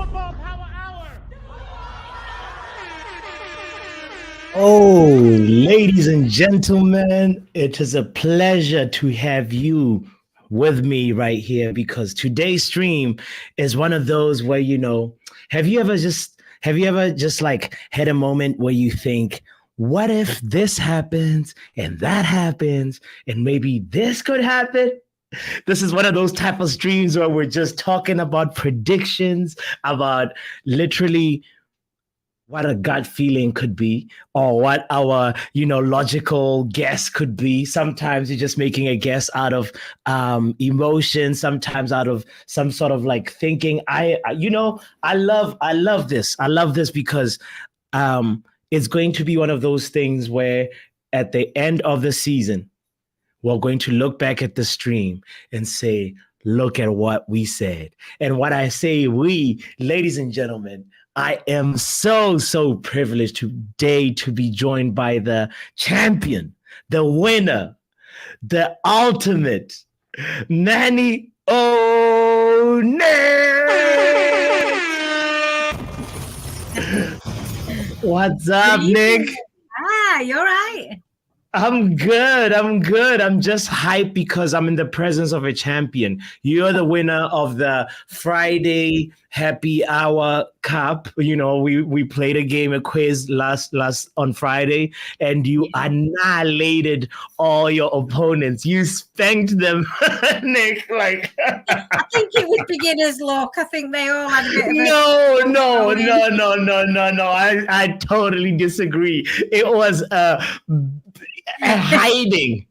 Football Power Hour. Oh, ladies and gentlemen, it is a pleasure to have you with me right here because today's stream is one of those where, have you ever just like had a moment where you think, what if this happens and that happens and maybe this could happen? This is one of those type of streams where we're just talking about predictions, about literally what a gut feeling could be or what our logical guess could be. Sometimes you're just making a guess out of emotion, sometimes out of some sort of like thinking. I love this because it's going to be one of those things where at the end of the season we're going to look back at the stream and say, look at what we said. And what I say we, ladies and gentlemen, I am so privileged today to be joined by the champion, the winner, the ultimate, Nanny O'Neill. What's up, Nick? You're right. I'm good. I'm just hyped because I'm in the presence of a champion. You're the winner of the Friday Happy Hour Cup. We played a game, a quiz last on Friday, and you annihilated all your opponents. You spanked them, Nick. Like I think it was beginner's luck. I think they all had a bit of No. I totally disagree. It was hiding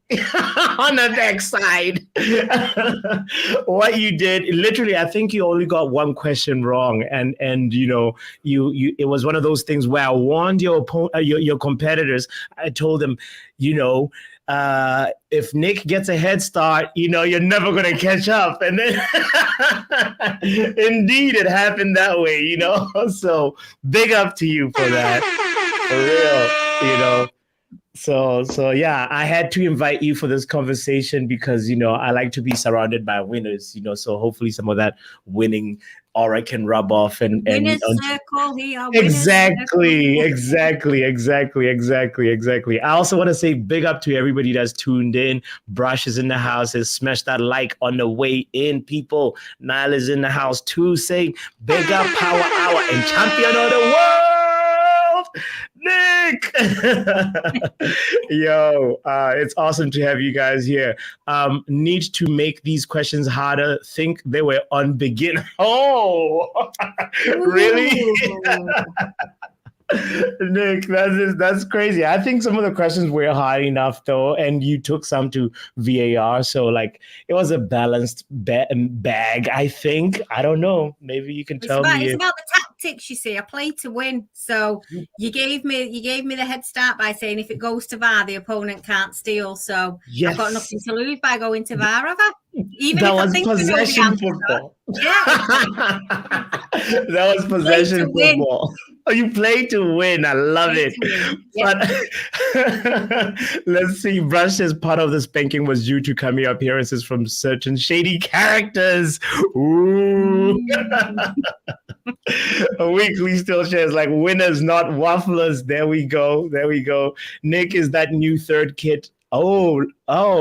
on the backside. What you did, literally, I think you only got one question wrong, and you it was one of those things where I warned your your competitors. I told them, if Nick gets a head start, you're never going to catch up. And then indeed it happened that way, so big up to you for that, for real, So yeah, I had to invite you for this conversation because, I like to be surrounded by winners, so hopefully some of that winning aura can rub off and winner's circle here. Exactly. I also want to say big up to everybody that's tuned in. Brush is in the house. Smash that like on the way in, people. Nile is in the house too, saying big up Power Hour and champion of the world, Nick. Yo, it's awesome to have you guys here. Need to make these questions harder. Think they were on begin. Oh, really? Nick, that's crazy. I think some of the questions were hard enough though, and you took some to VAR, so like it was a balanced bag. I think. I don't know. Maybe you can tell me. It's about the tactics. You see, I play to win. So you gave me the head start by saying if it goes to VAR, the opponent can't steal. So yes. I've got nothing to lose by going to VAR, have I? Even that if was I think possession football. Yeah. That was possession football. Oh, you play to win. I love it. But let's see. Brush says part of the spanking was due to cameo appearances from certain shady characters. Ooh. A weekly still shares like winners, not wafflers. There we go. Nick, is that new third kit? Oh,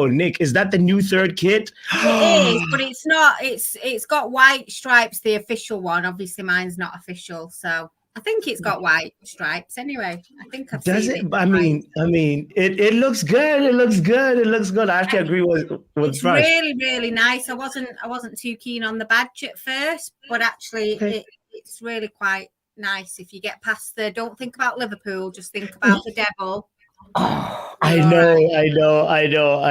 Nick, is that the new third kit? It is, but it's not. It's got white stripes, the official one. Obviously, mine's not official, so I think it's got white stripes. Anyway, I think I've Does seen it? I mean, it looks good. It looks good. I actually agree with it's Brush. really nice. I wasn't too keen on the badge at first, but actually, it's really quite nice. If you get past don't think about Liverpool, just think about the devil. Oh, I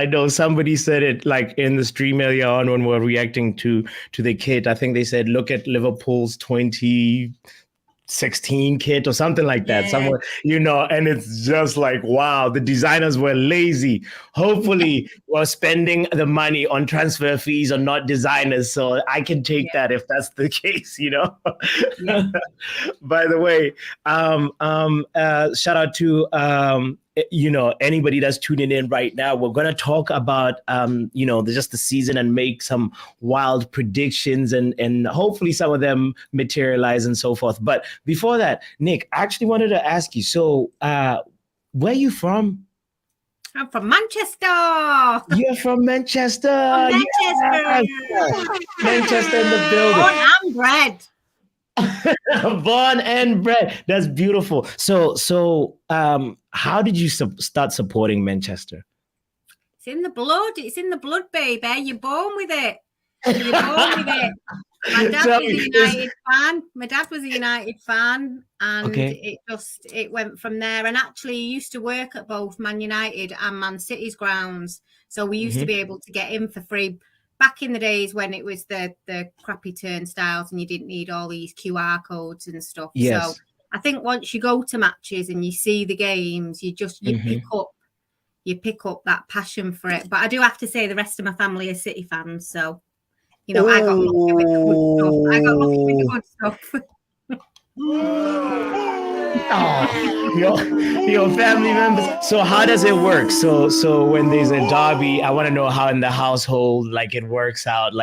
know. Somebody said it like in the stream earlier on when we were reacting to the kit. I think they said, look at Liverpool's 2016 kit or something like that. Somewhere, and it's just like, wow, the designers were lazy. Hopefully we're spending the money on transfer fees or not designers. So I can take that if that's the case, By the way, shout out to anybody that's tuning in right now, we're going to talk about, just the season and make some wild predictions and hopefully some of them materialize and so forth. But before that, Nick, I actually wanted to ask you, so where are you from? I'm from Manchester. You're from Manchester. Manchester. Yes. Manchester in the building. Born and bred. Born and bred. That's beautiful. So how did you start supporting Manchester? It's in the blood. It's in the blood, baby. You're born with it. You're born with it. My dad was a United fan. My dad was a United fan, and it went from there. And actually, he used to work at both Man United and Man City's grounds, so we used to be able to get in for free. Back in the days when it was the crappy turnstiles and you didn't need all these QR codes and stuff. Yes. So I think once you go to matches and you see the games, you pick up that passion for it. But I do have to say the rest of my family are City fans, so I got lucky with the good stuff. Your family members. So how does it work? So when there's a derby, I want to know how in the household it works out.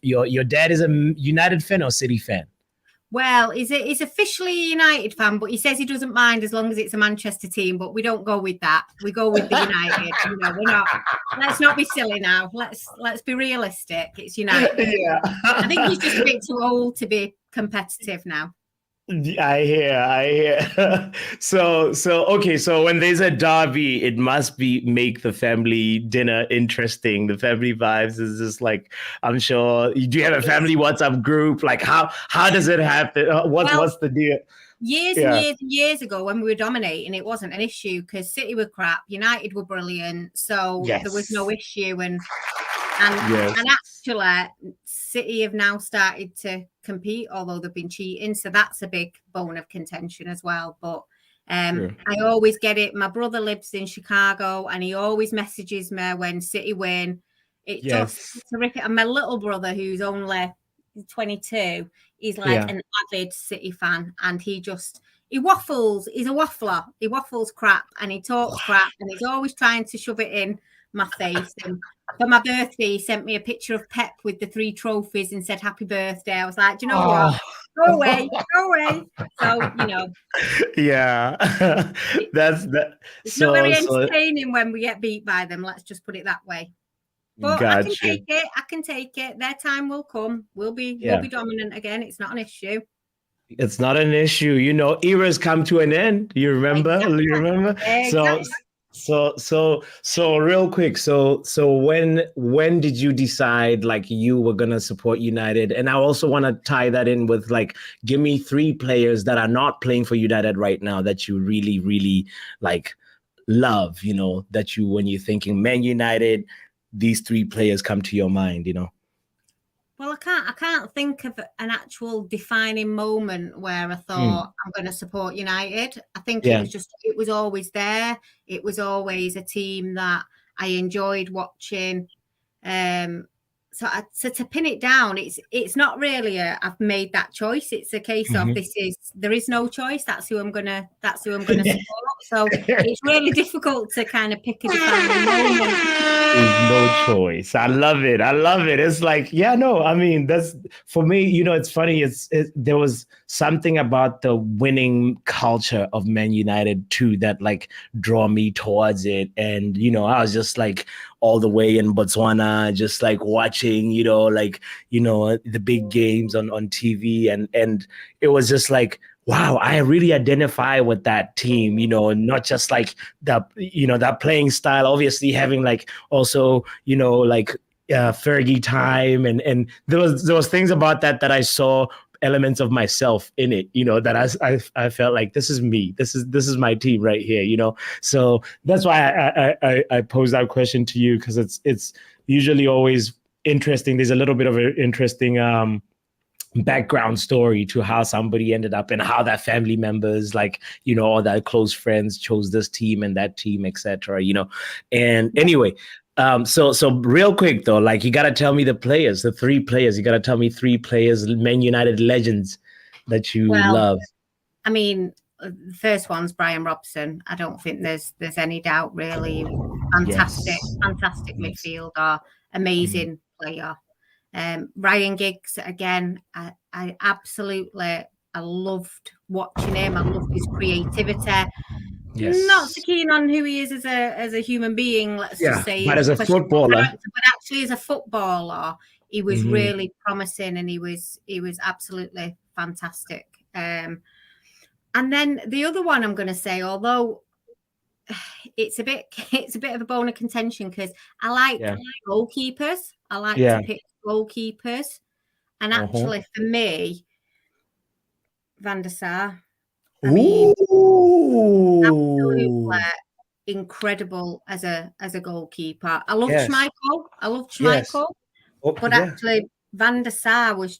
Your dad is a United fan or City fan? Well, he's officially a United fan, but he says he doesn't mind as long as it's a Manchester team. But we don't go with that. We go with the United. We're not. Let's not be silly now. Let's be realistic. It's United. Yeah. I think he's just a bit too old to be competitive now. I hear. So when there's a derby, it must make the family dinner interesting. The family vibes is just I'm sure. Do you have a family WhatsApp group? How does it happen? What's the deal? Years and years ago, when we were dominating, it wasn't an issue because City were crap, United were brilliant, so there was no issue. And actually, City have now started to compete, although they've been cheating. So that's a big bone of contention as well. But I always get it. My brother lives in Chicago and he always messages me when City win. It's just terrific. And my little brother, who's only 22, is an avid City fan. And he waffles. He's a waffler. He waffles crap and he talks crap and he's always trying to shove it in my face. And for my birthday, he sent me a picture of Pep with the 3 trophies and said happy birthday. I was like, do you know what? Go away. So, yeah. It's not very entertaining when we get beat by them. Let's just put it that way. But I can take it. Their time will come. We'll be dominant again. It's not an issue. It's not an issue. Eras come to an end. You remember? Exactly. You remember? Exactly. So real quick. So when did you decide you were gonna support United? And I also want to tie that in with give me 3 players that are not playing for United right now that you really, really love. That you, when you're thinking Man United, these 3 players come to your mind. Well, I can't think of an actual defining moment where I thought I'm going to support United. I think it was always there. It was always a team that I enjoyed watching. So to pin it down, it's not really I've made that choice. It's a case of there is no choice. That's who I'm gonna support. So it's really difficult to kind of pick a defining moment. There's no choice. I love it. It's that's for me. It's funny. There was something about the winning culture of Man United too that draw me towards it. And I was just all the way in Botswana, just watching, the big games on TV. And it was just wow, I really identify with that team, not just that playing style, obviously having also, Fergie time. And there was things about that I saw elements of myself in it, that I felt this is me. This is my team right here, So that's why I posed that question to you, because it's usually always interesting. There's a little bit of an interesting background story to how somebody ended up and how that family members, all that close friends chose this team and that team, etc. And anyway, so real quick though, you gotta tell me the 3 players. You gotta tell me 3 players, Man United legends that you love. I mean, the first one's Brian Robson. I don't think there's any doubt, really. Fantastic midfielder, amazing player. Ryan Giggs, again, I absolutely, I loved watching him. I loved his creativity. Yes. Not so keen on who he is as a human being, let's just say. But as a footballer. But actually as a footballer, he was really promising, and he was absolutely fantastic. And then the other one I'm going to say, although it's a bit of a bone of contention, because I like goalkeepers. I like to pick goalkeepers, and actually for me, Van der Sar. I mean, absolutely incredible as a goalkeeper. I loved Schmeichel. But actually, Van der Sar was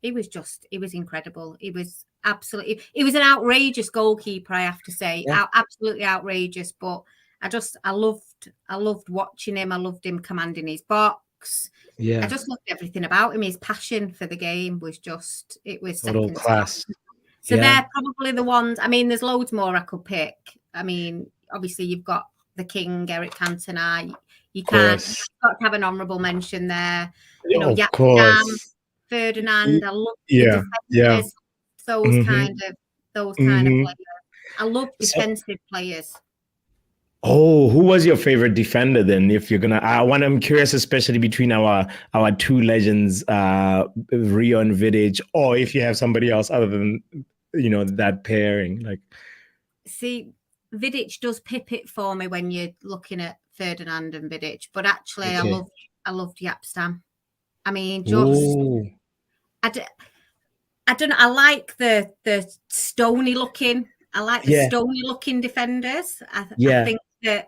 incredible. He was an outrageous goalkeeper, I have to say. Absolutely outrageous. But I loved watching him. I loved him commanding his box. I just loved everything about him. His passion for the game was second class. So they're probably the ones. I mean, there's loads more I could pick. I mean, obviously you've got the king, Erik Cantona. You've got to have an honourable mention there. You know, Ferdinand. I love the defenders. Those kind of players. I love defensive players. Oh, who was your favorite defender then? If you're gonna, I'm curious, especially between our two legends, Rio and Vidic, or if you have somebody else other than that pairing. Like, see, Vidic does pip it for me when you're looking at Ferdinand and Vidic, but actually, I loved Yapstam. I mean, I don't know. I like the stony looking. I like the stony looking defenders. I think that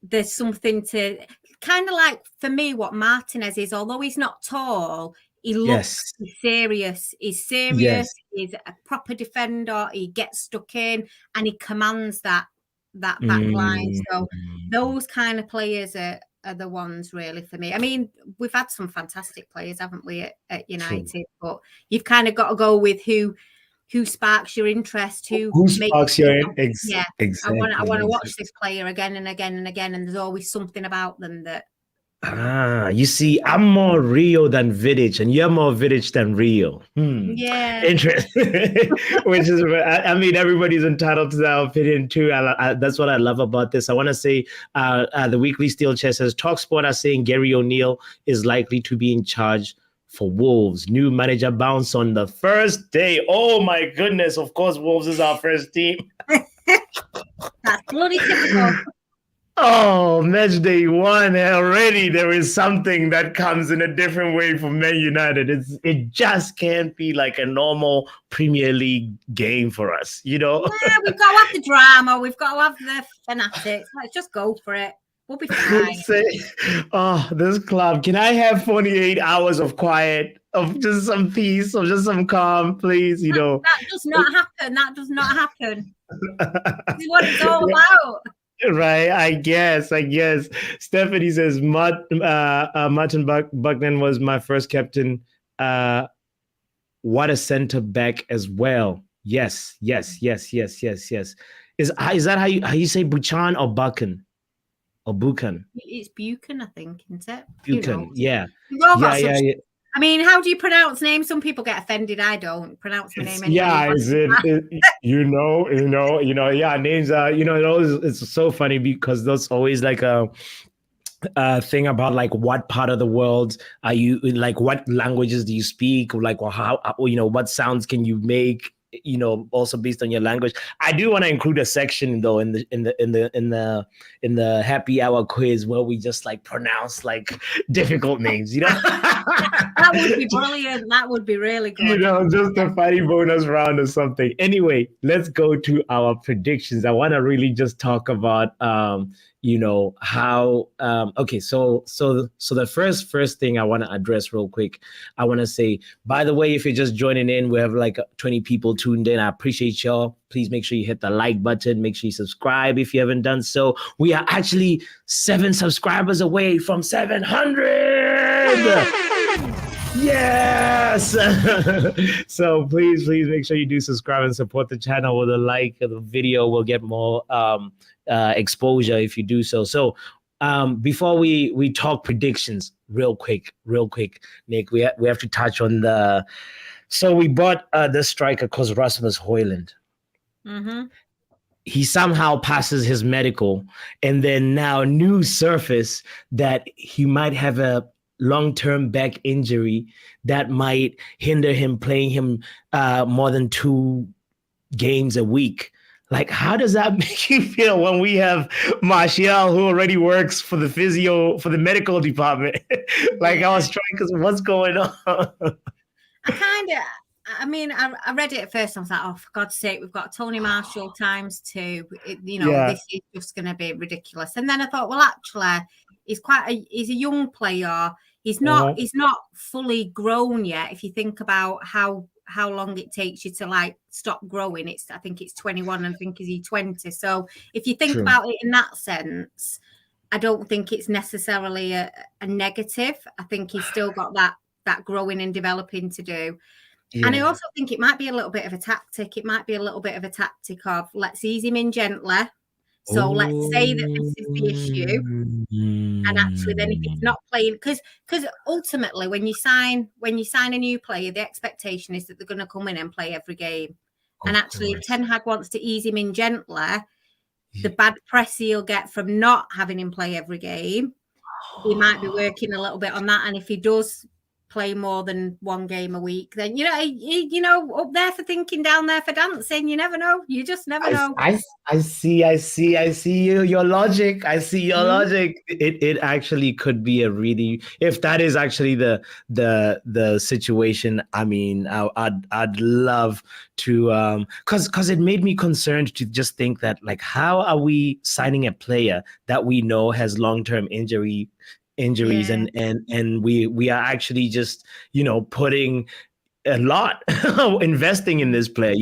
there's something to kind of like, for me, what Martinez is. Although he's not tall, he looks serious. He's serious. He's a proper defender. He gets stuck in and he commands that back line. So those kind of players are the ones really for me. I mean, we've had some fantastic players, haven't we, at United? But you've kind of got to go with who sparks your interest, who sparks your exactly. I want to watch this player again and again and again, and there's always something about them that. You see, I'm more Rio than Vidic, and you're more Vidic than Rio. Yeah, interesting. Which is, I mean, everybody's entitled to their opinion too. That's what I love about this. I want to say, the Weekly Steel Chest says TalkSport are saying Gary O'Neill is likely to be in charge for Wolves. New manager bounce on the first day. Oh my goodness! Of course, Wolves is our first team. That's bloody typical. Oh, match day one already. There is something that comes in a different way for Man United. It just can't be like a normal Premier League game for us, Yeah, we've got to have the drama. We've got to have the fanatics. Let's just go for it. We'll be fine. This club. Can I have 48 hours of quiet, of just some peace, of just some calm, please? That does not happen. That does not happen. This is what it's all about. Right, I guess. Stephanie says Martin Buckman was my first captain. What a center back as well. Yes. Is that how you say Buchan or Buchan? Or Buchan? It's Buchan, I think, isn't it? Buchan, yeah. I mean, how do you pronounce names? Some people get offended. I don't pronounce my name anyway. Yeah, names are, it's so funny because that's always like a thing about like what part of the world are you, like what languages do you speak, or like, well, how, what sounds can you make, also based on your language. I do want to include a section though in the happy hour quiz where we just like pronounce like difficult names, That would be brilliant. That would be really good. Just a funny bonus round or something. Anyway, let's go to our predictions. I want to really just talk about how okay, so the first thing I want to address real quick, I want to say, by the way, if you're just joining in, we have like 20 people tuned in. I appreciate y'all. Please make sure you hit the like button. Make sure you subscribe if you haven't done so. We are actually 7 subscribers away from 700. Yes. So please make sure you do subscribe and support the channel with a like. The video will get more exposure if you do so. So before we talk predictions, real quick, Nick, we have to touch on the. So we bought this striker called Rasmus Højlund. Mm-hmm. He somehow passes his medical, and then now news surface that he might have a long-term back injury that might hinder him playing him more than 2 games a week. Like, how does that make you feel when we have Martial, who already works for the physio, for the medical department? Like, I was trying, because what's going on? I read it at first. I was like, oh, for God's sake, we've got Tony Marshall ×2. This is just going to be ridiculous. And then I thought, well, actually, he's a young player. He's not fully grown yet. If you think about how long it takes you to like stop growing, I think it's 21, and I think he's 20. So if you think about it in that sense, I don't think it's necessarily a negative. I think he's still got that growing and developing to do. Yeah. And I also think it might be a little bit of a tactic. It might be a little bit of a tactic of let's ease him in gently. So let's say that this is the issue. And actually then if he's not playing, because ultimately when you sign a new player, the expectation is that they're going to come in and play every game. And actually if Ten Hag wants to ease him in gently, the bad press he'll get from not having him play every game, he might be working a little bit on that. And if he does play more than 1 game a week, then up there for thinking, down there for dancing. You never know. You just never know. I see your logic. I see your logic. It actually could be a really, if that is actually the situation. I mean, I'd love to because it made me concerned to just think that, like, how are we signing a player that we know has long-term injuries, and we are actually just putting a lot investing in this player,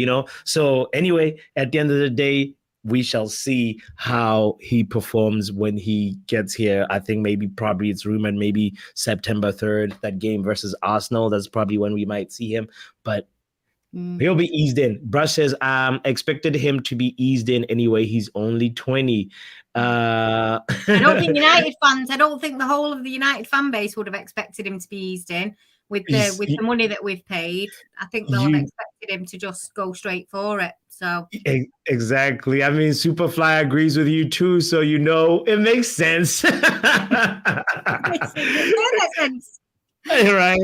so anyway, at the end of the day, we shall see how he performs when he gets here. I think probably it's rumored maybe September 3rd, that game versus Arsenal. That's probably when we might see him, but he'll be eased in. Brush says expected him to be eased in anyway. He's only 20. I don't think I don't think the whole of the United fan base would have expected him to be eased in with the money that we've paid. I think they'll have expected him to just go straight for it. So exactly. I mean, Superfly agrees with you too, so it makes sense. It makes sense. Right.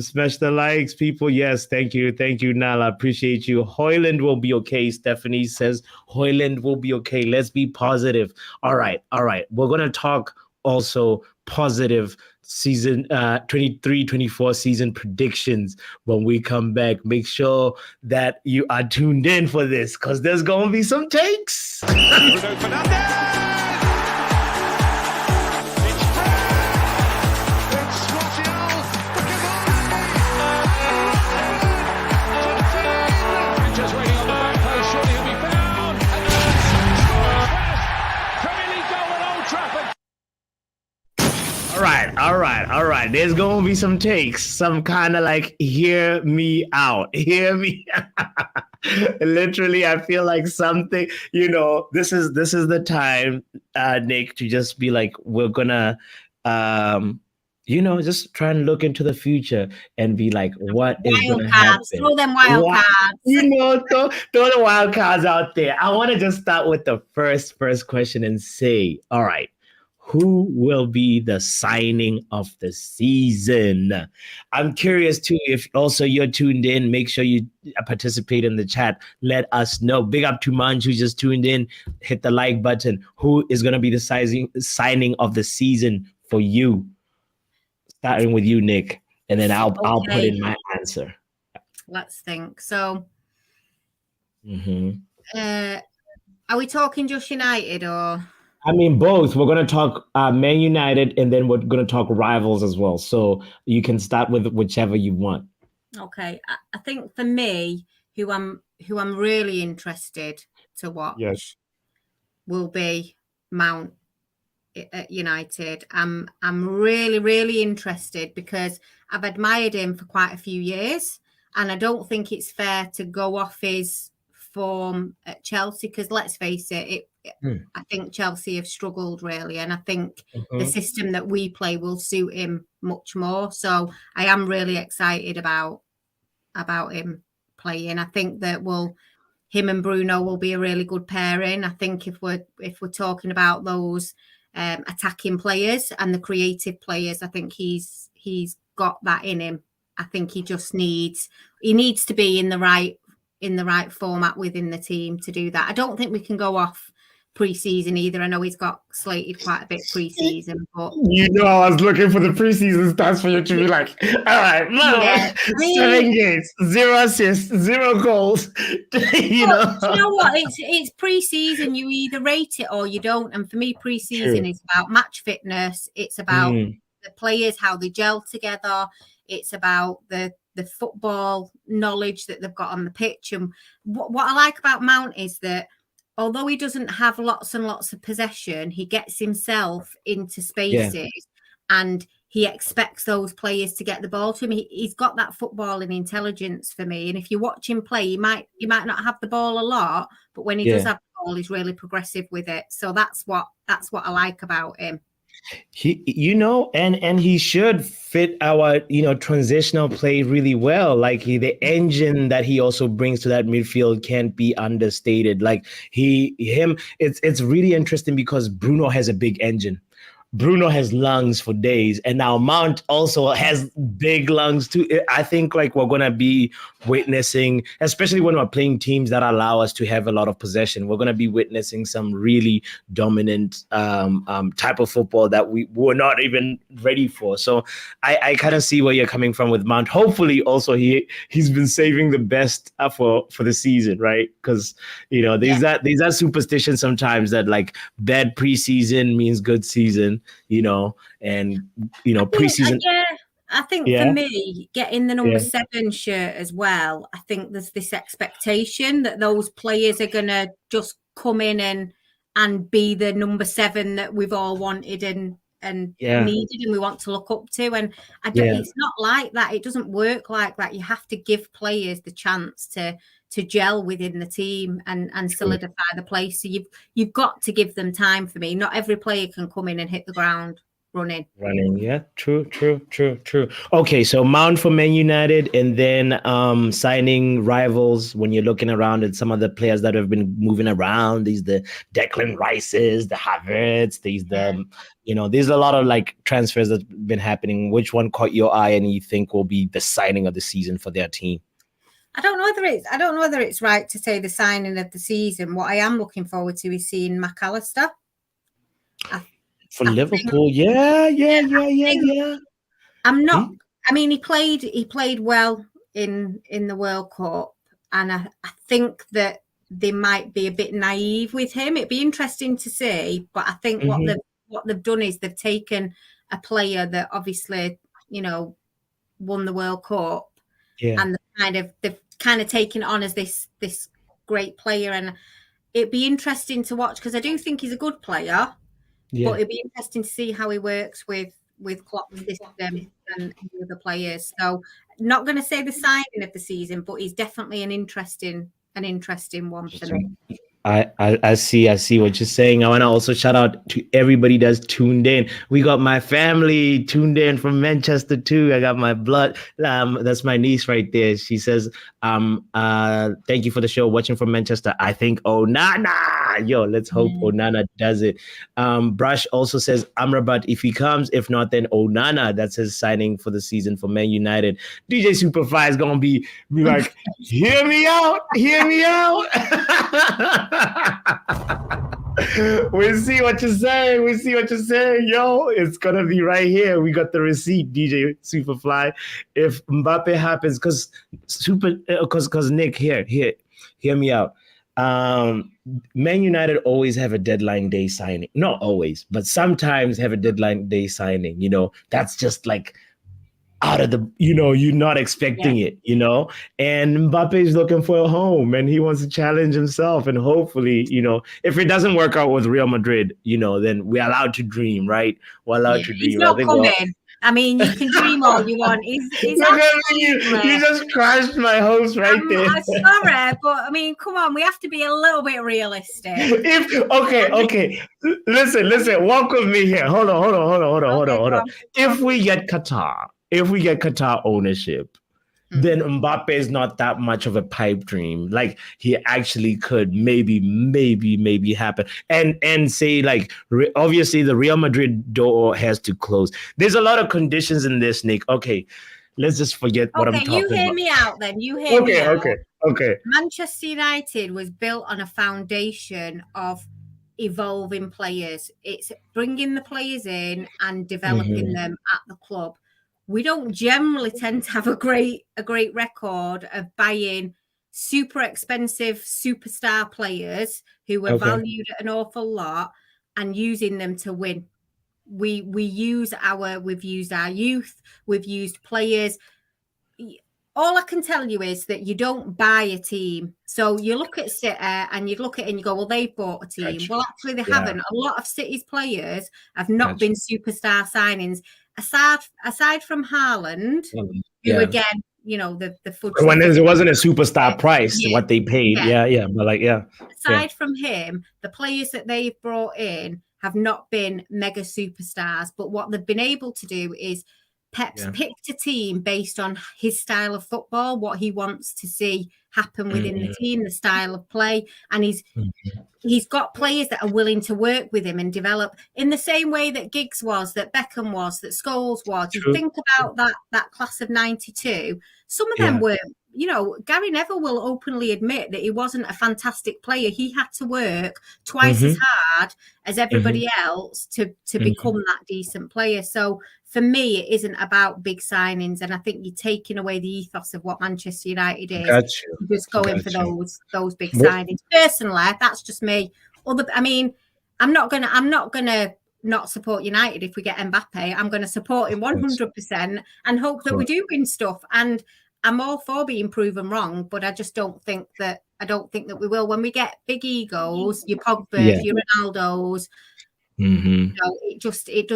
Smash the likes, people. Yes, thank you, Nala. Appreciate you. Højlund will be okay. Stephanie says Højlund will be okay. Let's be positive. All right. We're gonna talk also positive season 23-24 season predictions when we come back. Make sure that you are tuned in for this, because there's gonna be some takes. All right. There's going to be some takes, some kind of like, hear me out. Literally, I feel like something, this is the time, Nick, to just be like, we're going to, just try and look into the future and be like, what is going to happen? Throw them wild cards. Throw the wild cards out there. I want to just start with the first question and say, all right, who will be the signing of the season? I'm curious too, if also you're tuned in, make sure you participate in the chat. Let us know. Big up to Manj, who just tuned in. Hit the like button. Who is going to be the signing of the season for you? Starting with you, Nick, and then I'll put in my answer. Let's think. So, are we talking just United or? I mean, both. We're going to talk Man United, and then we're going to talk rivals as well. So you can start with whichever you want. Okay. I think for me, who I'm really interested to watch will be Mount. at United. I'm really, really interested because I've admired him for quite a few years, and I don't think it's fair to go off his form at Chelsea because let's face it, I think Chelsea have struggled really, and I think the system that we play will suit him much more. So I am really excited about him playing. I think that him and Bruno will be a really good pairing. I think if we're talking about those attacking players and the creative players, I think he's got that in him. I think he just needs to be in the right format within the team to do that. I don't think we can go off pre-season either. I know he's got slated quite a bit pre-season, but I was looking for the pre-season stats for you to be like, all right, no, 7 games, 0 assists, 0 goals. You know what? It's pre-season. You either rate it or you don't. And for me, pre-season is about match fitness. It's about the players, how they gel together. It's about the football knowledge that they've got on the pitch. And what I like about Mount is that although he doesn't have lots and lots of possession, he gets himself into spaces and he expects those players to get the ball to him. He's got that footballing intelligence for me. And if you watch him play, he might not have the ball a lot, but when he does have the ball, he's really progressive with it. So that's what I like about him. He, and he should fit our, transitional play really well. Like the engine that he also brings to that midfield can't be understated. Like it's really interesting because Bruno has a big engine. Bruno has lungs for days, and now Mount also has big lungs too. I think like we're gonna be witnessing, especially when we're playing teams that allow us to have a lot of possession, we're gonna be witnessing some really dominant type of football that we were not even ready for. So I kind of see where you're coming from with Mount. Hopefully, also he's been saving the best for the season, right? Because there's that superstition sometimes that like bad preseason means good season. Preseason. I think for me, getting the number 7 shirt as well, I think there's this expectation that those players are going to just come in and be the number 7 that we've all wanted and needed and we want to look up to. And it's not like that. It doesn't work like that. You have to give players the chance to gel within the team and solidify the place. So you've got to give them time for me. Not every player can come in and hit the ground running. Yeah, true. Okay, so Mount for Man United, and then signing rivals when you're looking around at some of the players that have been moving around. These the Declan Rices, the Havertz, there's a lot of like transfers that's been happening. Which one caught your eye and you think will be the signing of the season for their team? I don't know whether it's right to say the signing of the season. What I am looking forward to is seeing McAllister for Liverpool. Yeah. I'm not. I mean, he played well in the World Cup, and I think that they might be a bit naive with him. It'd be interesting to see, but I think what they've done is they've taken a player that obviously won the World Cup, and they've kind of taken it on as this great player, and it'd be interesting to watch because I do think he's a good player, but it'd be interesting to see how he works with Klopp's system and the other players. So not going to say the signing of the season, but he's definitely an interesting one for me. I see what you're saying. I want to also shout out to everybody that's tuned in. We got my family tuned in from Manchester too. I got my blood. That's my niece right there. She says, thank you for the show. Watching from Manchester. I think Onana. Yo, let's hope Onana does it. Brush also says Amrabat if he comes. If not, then Onana. That's his signing for the season for Man United. DJ Superfly is gonna be like, hear me out. We see what you're saying. Yo, it's gonna be right here. We got the receipt, DJ Superfly. If Mbappe happens, because Nick, here, hear me out. Man United always have a deadline day signing. Not always, but sometimes have a deadline day signing. That's just like out of the, you're not expecting it, and Mbappe is looking for a home and he wants to challenge himself. And hopefully, if it doesn't work out with Real Madrid, then we're allowed to dream, right? We're allowed to dream. He's not coming. I mean, you can dream all you want. He's you just crashed my hopes right there. I'm sorry, but I mean, come on, we have to be a little bit realistic. Okay. Listen, walk with me here. Hold on. If we get Qatar ownership, then Mbappe is not that much of a pipe dream. Like, he actually could maybe happen. And say, like, obviously the Real Madrid door has to close. There's a lot of conditions in this, Nick. Okay, let's just forget what I'm talking about. You hear me out then. Okay. Manchester United was built on a foundation of evolving players. It's bringing the players in and developing them at the club. We don't generally tend to have a great record of buying super expensive superstar players who are valued at an awful lot and using them to win. We've used our youth, we've used players. All I can tell you is that you don't buy a team. So you look at City and you look at it and you go, well, they've bought a team. Gotcha. Well, actually, they haven't. A lot of City's players have not been superstar signings. Aside from Haaland, who again, the football. When it wasn't a superstar price, what they paid. But aside from him, the players that they've brought in have not been mega superstars. But what they've been able to do is Pep's picked a team based on his style of football, what he wants to see happen within the team, the style of play, and he's got players that are willing to work with him and develop in the same way that Giggs was, that Beckham was, that Scholes was. You think about that class of 92. Some of them were, Gary Neville will openly admit that he wasn't a fantastic player. He had to work twice as hard as everybody else to become that decent player. So for me, it isn't about big signings, and I think you're taking away the ethos of what Manchester United is. Just going for those big signings. Personally, that's just me. I'm not gonna not support United if we get Mbappe. I'm going to support him 100% and hope that we do win stuff. And I'm all for being proven wrong, but I just don't think that we will. When we get big egos, your Pogba, your Ronaldos. It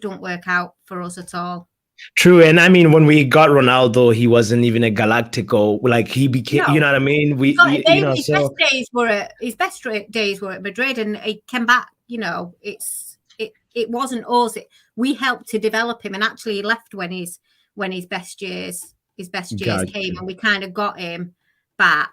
don't work out for us at all. True. And I mean, when we got Ronaldo, he wasn't even a Galactico. Like, he became, you know what I mean? His best days were at Madrid, and he came back. It wasn't us. We helped to develop him, and actually he left when his best years came, and we kind of got him back.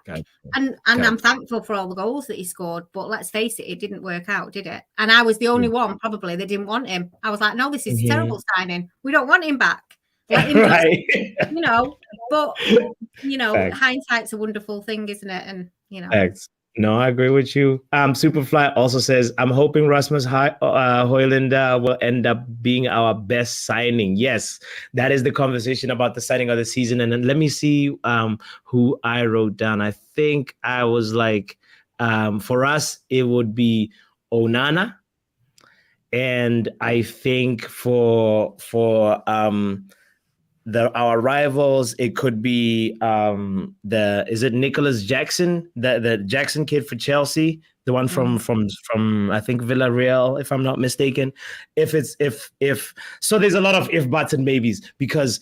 And I'm thankful for all the goals that he scored, but let's face it, it didn't work out, did it? And I was the only one probably that didn't want him. I was like, no, this is a terrible signing. We don't want him back. Let him but hindsight's a wonderful thing, isn't it? And Thanks. No, I agree with you. Superfly also says, I'm hoping Rasmus Højlund will end up being our best signing. Yes, that is the conversation about the signing of the season. And then let me see who I wrote down. I think I was like, for us, it would be Onana. And I think for our rivals, it could be is it Nicholas Jackson, the Jackson kid for Chelsea, the one from I think Villarreal, if I'm not mistaken. So there's a lot of if, buts, and maybes, because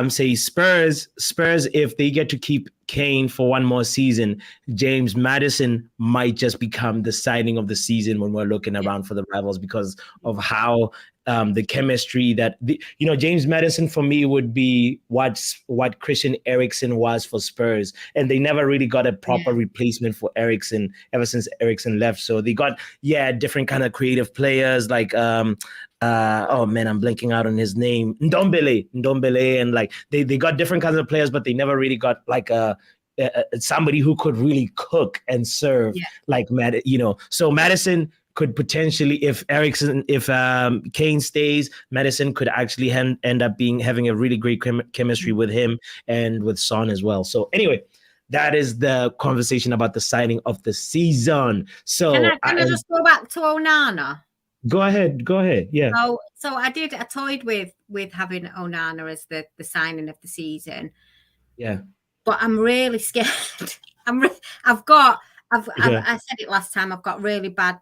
say Spurs, if they get to keep Kane for one more season, James Maddison might just become the signing of the season when we're looking around for the rivals, because of how the chemistry that James Maddison for me would be what Christian Eriksen was for Spurs, and they never really got a proper replacement for Eriksen ever since Eriksen left. So they got different kind of creative players like I'm blanking out on his name, Ndombele, and like they got different kinds of players, but they never really got like somebody who could really cook and serve like So Maddison could potentially, if Kane stays, Maddison could actually end up having a really great chemistry with him and with Son as well. So anyway, that is the conversation about the signing of the season. So can I just go back to Onana? Go ahead. Yeah. So I toyed with having Onana as the signing of the season. Yeah. But I'm really scared. I said it last time. I've got really bad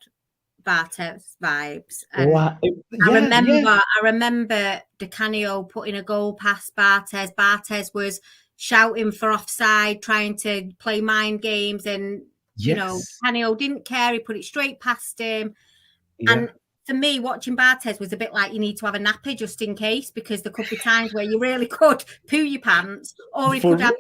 Bartes vibes. And I remember Di Canio putting a goal past Bartes. Bartes was shouting for offside, trying to play mind games, and Di Canio didn't care. He put it straight past him. Yeah. And for me, watching Bartes was a bit like you need to have a nappy just in case, because there could be times where you really could poo your pants, or he could have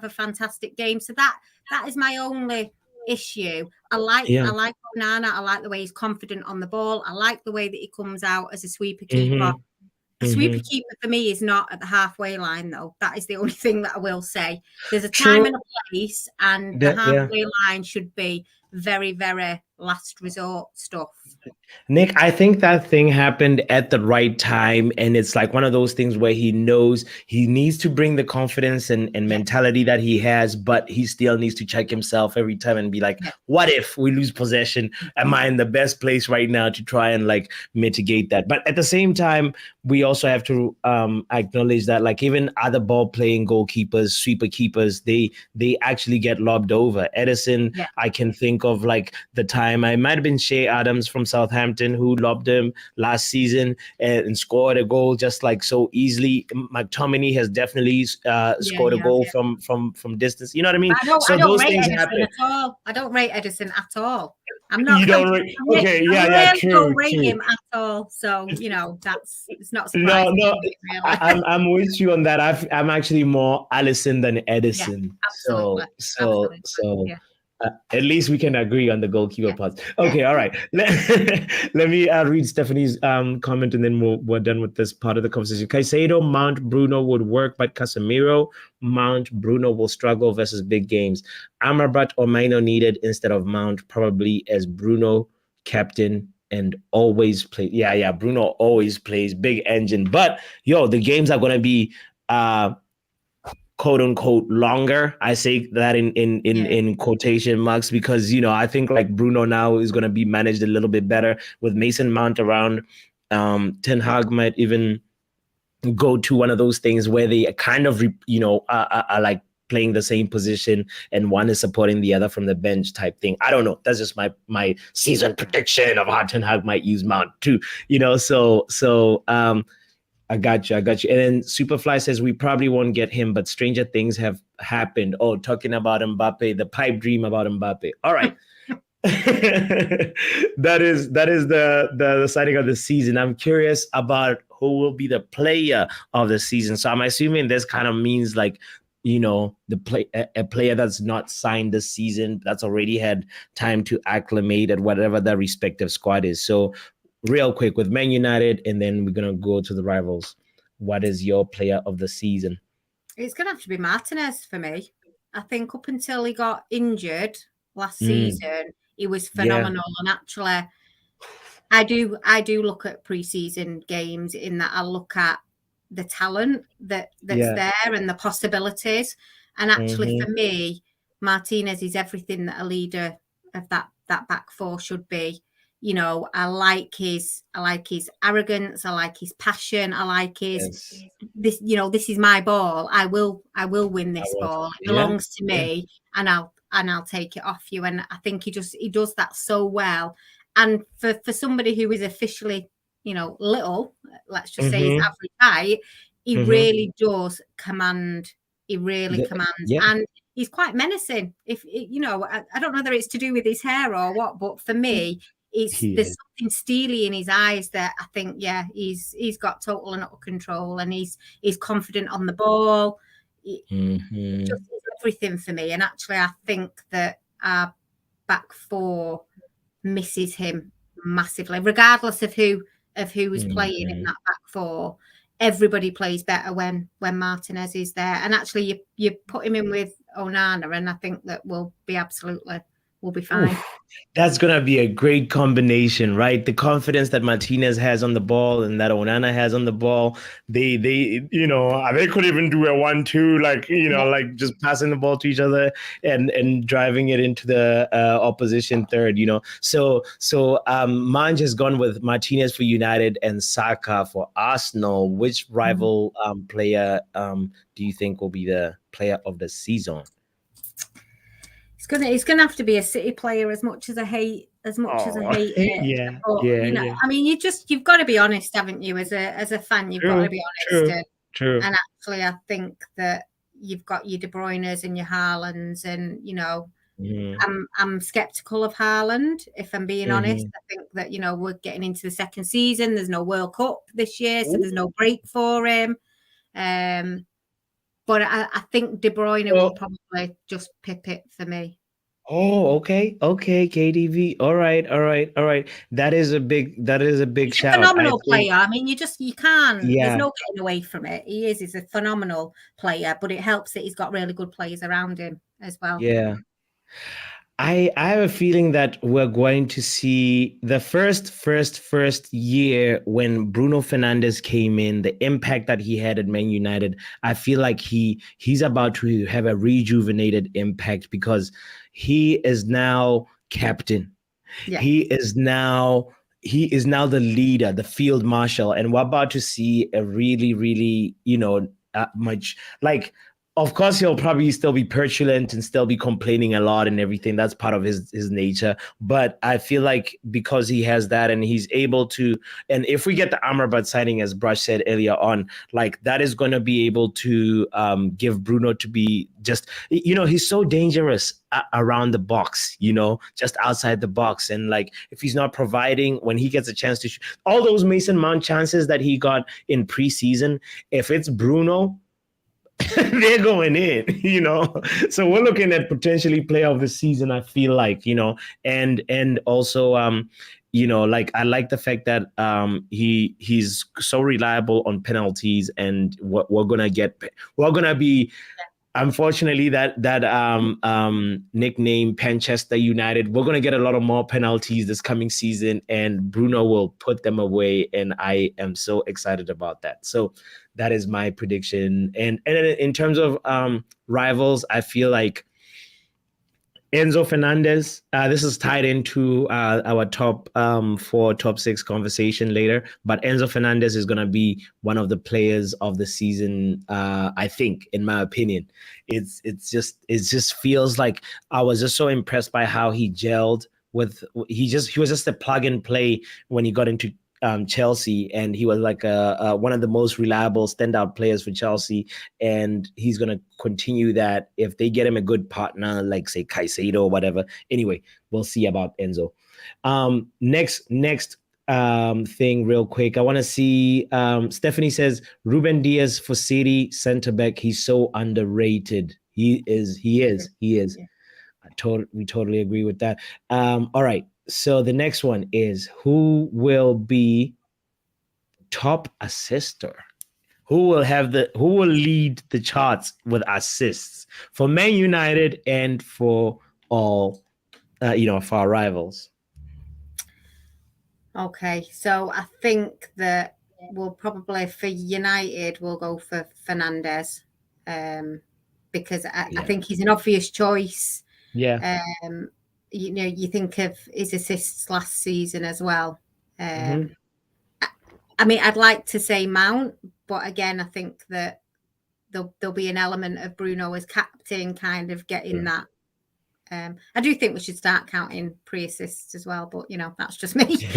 a fantastic game. So that is my only issue. I like Onana. I like the way he's confident on the ball. I like the way that he comes out as a sweeper keeper. A sweeper keeper for me is not at the halfway line, though. That is the only thing that I will say. There's a time and a place, and the halfway line should be very, very last resort stuff. Nick, I think that thing happened at the right time, and it's like one of those things where he knows he needs to bring the confidence and mentality that he has, but he still needs to check himself every time and be like, what if we lose possession? Am I in the best place right now to try and like mitigate that? But at the same time, we also have to acknowledge that like even other ball playing goalkeepers, sweeper keepers, they actually get lobbed over. Edison, I can think of like the time I might have been Shea Adams from Southampton who lobbed him last season and scored a goal just like so easily. McTominay has definitely scored a goal from distance. You know what I mean? I don't rate Edison happen. At all. I don't rate Edison at all. I'm not. You don't rate? Okay, true. Don't rate him at all. So it's not surprising. No, really. I'm with you on that. I'm actually more Alisson than Edison. Yeah, absolutely. So. Yeah. At least we can agree on the goalkeeper part. Okay, all right. Let me read Stephanie's comment, and then we're done with this part of the conversation. Caicedo, Mount, Bruno would work, but Casemiro, Mount, Bruno will struggle versus big games. Amrabat or Maino needed instead of Mount, probably as Bruno captain and always play. Yeah, Bruno always plays big engine. But the games are gonna be quote unquote longer. I say that in quotation marks because I think like Bruno now is going to be managed a little bit better with Mason Mount around. Ten Hag might even go to one of those things where they kind of are like playing the same position and one is supporting the other from the bench type thing. I don't know. That's just my season prediction of how Ten Hag might use Mount too. I got you. And then Superfly says we probably won't get him, but stranger things have happened. Oh, talking about Mbappe, the pipe dream about Mbappe. All right. that is the signing of the season. I'm curious about who will be the player of the season. So I'm assuming this kind of means like, a player that's not signed this season, that's already had time to acclimate at whatever their respective squad is. So real quick with Man United, and then we're going to go to the rivals. What is your player of the season? It's going to have to be Martinez for me. I think up until he got injured last season, he was phenomenal. And actually, I do look at pre-season games in that I look at the talent that's there and the possibilities. And actually, for me, Martinez is everything that a leader of that back four should be. I like his arrogance. I like his passion. I like his this. This is my ball. I will win this ball. It belongs to me, and I'll take it off you. And I think he does that so well. And for somebody who is officially, little, let's just say his average height, he really does command. He really commands, and he's quite menacing. If I don't know whether it's to do with his hair or what, but for me. There's something steely in his eyes that I think, he's got total and utter control, and he's confident on the ball. Just everything for me. And actually, I think that our back four misses him massively, regardless of who is playing in that back four. Everybody plays better when Martinez is there. And actually, you put him in with Onana, and I think that we'll be fine. That's gonna be a great combination, right? The confidence that Martinez has on the ball and that Onana has on the ball. They could even do a 1-2, like just passing the ball to each other and driving it into the opposition third. Mange has gone with Martinez for United and Saka for Arsenal. Which rival player do you think will be the player of the season? It's gonna have to be a City player, as much as I hate it. Yeah, but, yeah. I mean, you've got to be honest, haven't you? As a fan, you've got to be honest. True. And actually, I think that you've got your De Bruynes and your Haalands, and I'm skeptical of Haaland, if I'm being honest. I think that we're getting into the second season. There's no World Cup this year, so there's no break for him. But I think De Bruyne will probably just pip it for me. Oh, okay, KDV. All right. That is a big He's shout. A phenomenal player. I mean, you can't. Yeah. There's no getting away from it. He's a phenomenal player, but it helps that he's got really good players around him as well. Yeah. I have a feeling that we're going to see the first year when Bruno Fernandes came in, the impact that he had at Man United. I feel like he's about to have a rejuvenated impact because he is now captain. Yeah. He is now the leader, the field marshal, and we're about to see a really, really, much like. Of course, he'll probably still be petulant and still be complaining a lot and everything. That's part of his nature. But I feel like because he has that and he's able to, and if we get the Amrabat signing, as Brush said earlier on, like that is going to be able to give Bruno to be just, he's so dangerous around the box, just outside the box. And like, if he's not providing when he gets a chance to shoot, all those Mason Mount chances that he got in preseason, if it's Bruno, they're going in, So we're looking at potentially player of the season, I feel like, and also, like I like the fact that he's so reliable on penalties, and we're gonna be. Unfortunately, that nickname Manchester United, we're gonna get a lot of more penalties this coming season, and Bruno will put them away, and I am so excited about that. So that is my prediction. And in terms of rivals, I feel like Enzo Fernandez. This is tied into our top 4, top 6 conversation later. But Enzo Fernandez is going to be one of the players of the season. I think, in my opinion, it just feels like I was just so impressed by how he gelled with. He was just a plug and play when he got into Chelsea, and he was like one of the most reliable standout players for Chelsea, and he's going to continue that if they get him a good partner like say Caicedo or whatever. Anyway, we'll see about Enzo. Next thing real quick, I want to see Stephanie says Ruben Diaz for City center back. He's so underrated. He is. Yeah. We totally agree with that. All right. So the next one is, who will be top assister? Who will lead the charts with assists for Man United and for all, for our rivals? Okay, so I think that we'll probably, for United, we'll go for Fernandes, because I think he's an obvious choice. Yeah. You think of his assists last season as well. I mean, I'd like to say Mount, but again, I think that there'll be an element of Bruno as captain kind of getting that. I do think we should start counting pre-assists as well, but that's just me. Because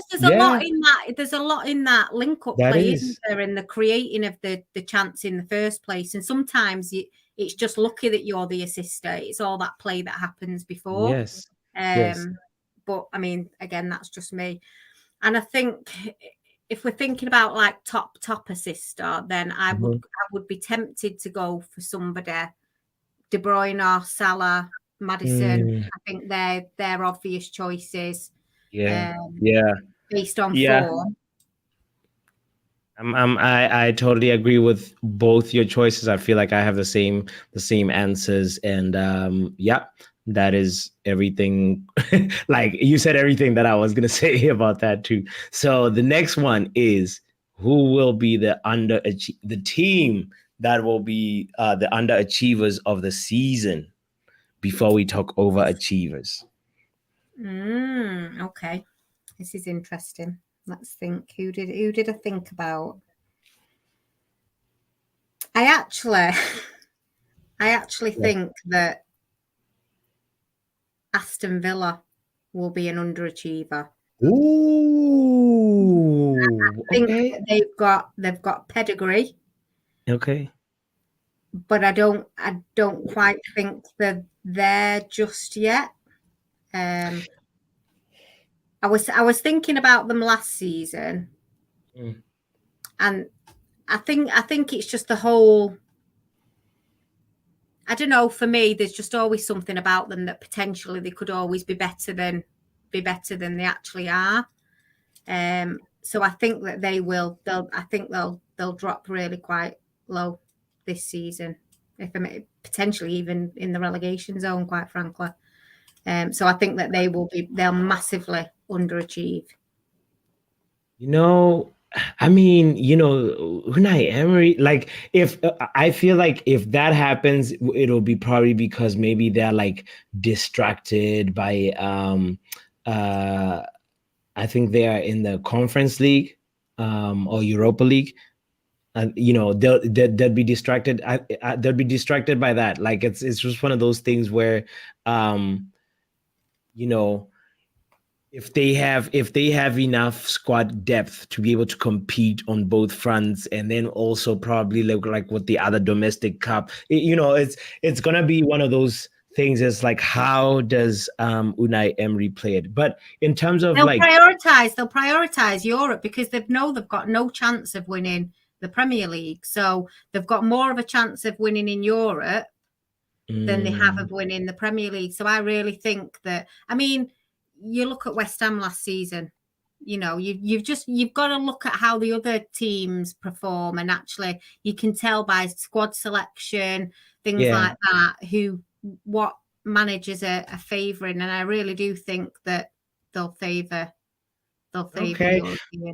there's a lot in that. There's a lot in that link-up play, isn't there, and the creating of the chance in the first place. And sometimes it's just lucky that you're the assister. It's all that play that happens before. Yes. But I mean, again, that's just me. And I think if we're thinking about like top assister, then I would be tempted to go for somebody. De Bruyne, Salah, Maddison. I think they're obvious choices. Based on form. I totally agree with both your choices. I feel like I have the same answers, and that is everything. Like you said everything that I was going to say about that too. So the next one is, who will be the team that will be the underachievers of the season before we talk overachievers? Okay. This is interesting. Let's think. Who did I think about? I actually think that Aston Villa will be an underachiever. Ooh, I think they've got pedigree. Okay. But I don't quite think they're there just yet. I was thinking about them last season, and I think it's just the whole. I don't know. For me, there's just always something about them that potentially they could always be better than they actually are. So I think that they will. They'll drop really quite low this season, if I'm potentially even in the relegation zone, quite frankly. So I think that they'll massively underachieve. Unai Emery, like if I feel like if that happens, it'll be probably because maybe they're like distracted by I think they are in the Conference League or Europa League. And they'll be distracted. They'll be distracted by that. Like it's just one of those things where if they have enough squad depth to be able to compete on both fronts, and then also probably look like with the other domestic cup, it's gonna be one of those things. Is like, how does Unai Emery play it? But in terms of they'll prioritize Europe, because they've got no chance of winning the Premier League, so they've got more of a chance of winning in Europe than they have of winning the Premier League. So I really think that, I mean, you look at West Ham last season, you've got to look at how the other teams perform, and actually you can tell by squad selection, things like that, what managers are favouring, and I really do think that they'll favour. Okay,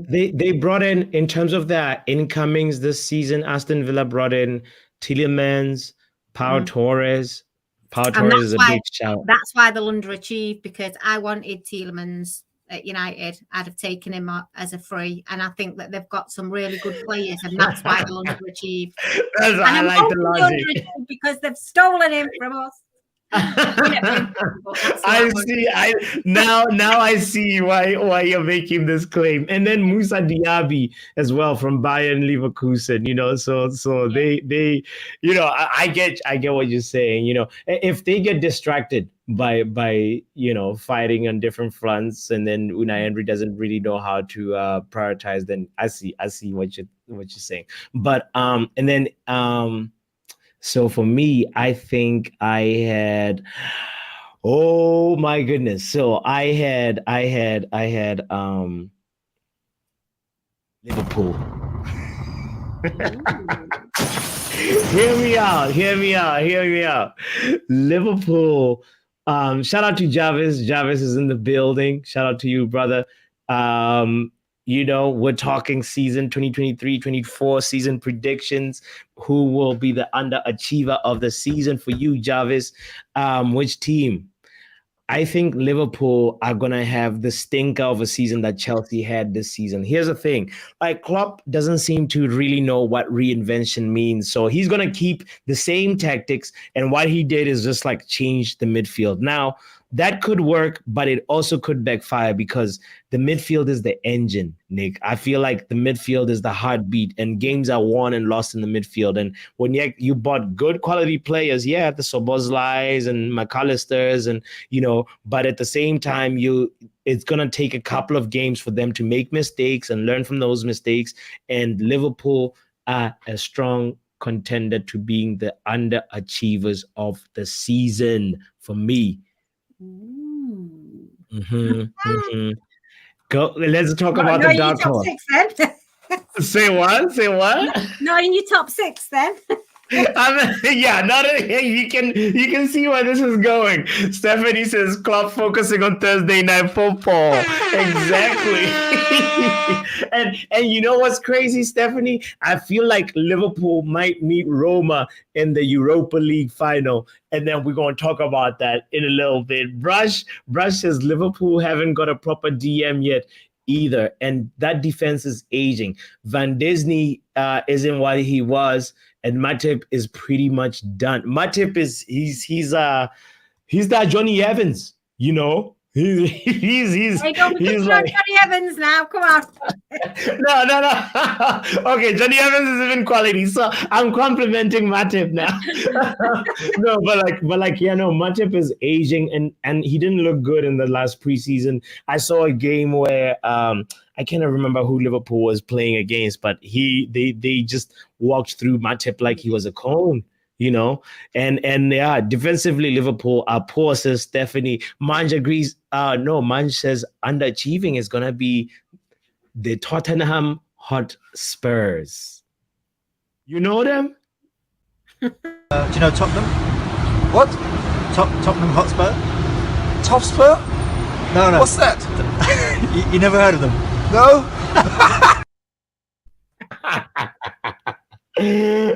they brought in terms of their incomings this season. Aston Villa brought in Tielemans, Pau Torres. Pau Torres is a big shout. That's why they'll underachieve, because I wanted Tielemans at United. I'd have taken him as a free, and I think that they've got some really good players, and that's why they'll underachieve. That's why I like the logic, because they've stolen him from us. I see why you're making this claim. And then Moussa Diaby as well from Bayern Leverkusen, so they I get what you're saying. If they get distracted by fighting on different fronts, and then Unai Emery doesn't really know how to prioritize, then I see what you're saying. But and then so for me, I think I had, oh my goodness. So I had Liverpool. Hear me out. Liverpool. Shout out to Jarvis. Jarvis is in the building. Shout out to you, brother. We're talking season 2023-24 season predictions. Who will be the underachiever of the season for you, Jarvis? Which team? I think Liverpool are going to have the stinker of a season that Chelsea had this season. Here's the thing. Like, Klopp doesn't seem to really know what reinvention means. So he's going to keep the same tactics. And what he did is just like change the midfield. Now, that could work, but it also could backfire, because the midfield is the engine, Nick. I feel like the midfield is the heartbeat, and games are won and lost in the midfield. And when you bought good quality players, the Szoboszlais and McAllisters, and but at the same time, it's gonna take a couple of games for them to make mistakes and learn from those mistakes. And Liverpool are a strong contender to being the underachievers of the season for me. Go. Let's talk about the dark horse. Top 6 then. Say what? Not in your top 6 then. You can see where this is going. Stephanie says Klopp focusing on Thursday night football. Exactly. and you know what's crazy, Stephanie? I feel like Liverpool might meet Roma in the Europa League final, and then we're going to talk about that in a little bit. Brush says Liverpool haven't got a proper DM yet either, and that defense is aging. Van Disney isn't what he was, and Matip is pretty much done. Matip is he's that Johnny Evans, you know. He's Hey, don't be like Johnny Evans now. Come on. no. Okay, Johnny Evans is even quality, so I'm complimenting Matip now. No, Matip is aging, and he didn't look good in the last preseason. I saw a game where I can't remember who Liverpool was playing against, but they just walked through Matip like he was a cone. You know, and defensively, Liverpool are poor, says Stephanie. Manj agrees. No, Manj says underachieving is going to be the Tottenham Hotspurs. You know them? Do you know Tottenham? What? Tottenham Hotspur? Top Spur? No. What's that? you never heard of them? No?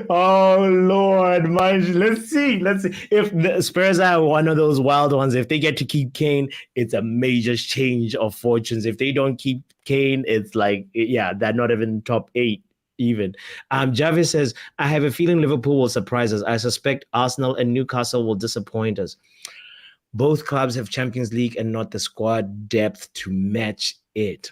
Oh Lord, let's see if the Spurs are one of those wild ones. If they get to keep Kane, it's a major change of fortunes. If they don't keep Kane, it's like, yeah, they're not even top 8 even. Javis says, I have a feeling Liverpool will surprise us. I suspect Arsenal and Newcastle will disappoint us. Both clubs have Champions League and not the squad depth to match it.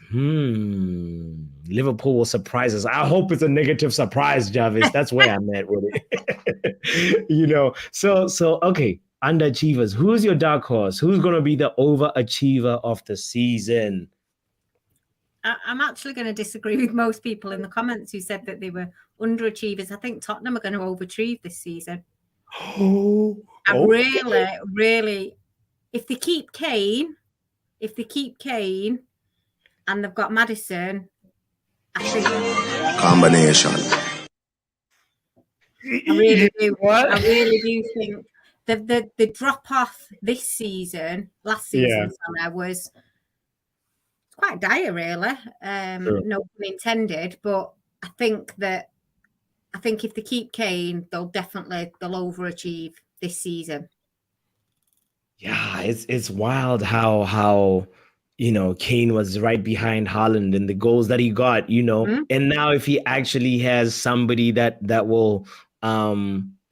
Liverpool will surprise us. I hope it's a negative surprise, Jarvis. That's where I'm at with it. You know, so okay, underachievers. Who's your dark horse? Who's going to be the overachiever of the season? I'm actually going to disagree with most people in the comments who said that they were underachievers. I think Tottenham are going to overachieve this season. Oh, I really, if they keep Kane, and they've got Maddison, I think Combination. I really do. What? I really do think the drop off this season, last season, was quite dire, really. Sure. No pun intended, but I think if they keep Kane, they'll overachieve this season. Yeah, it's wild how you know Kane was right behind Haaland in the goals that he got, you know. Mm-hmm. And now if he actually has somebody that will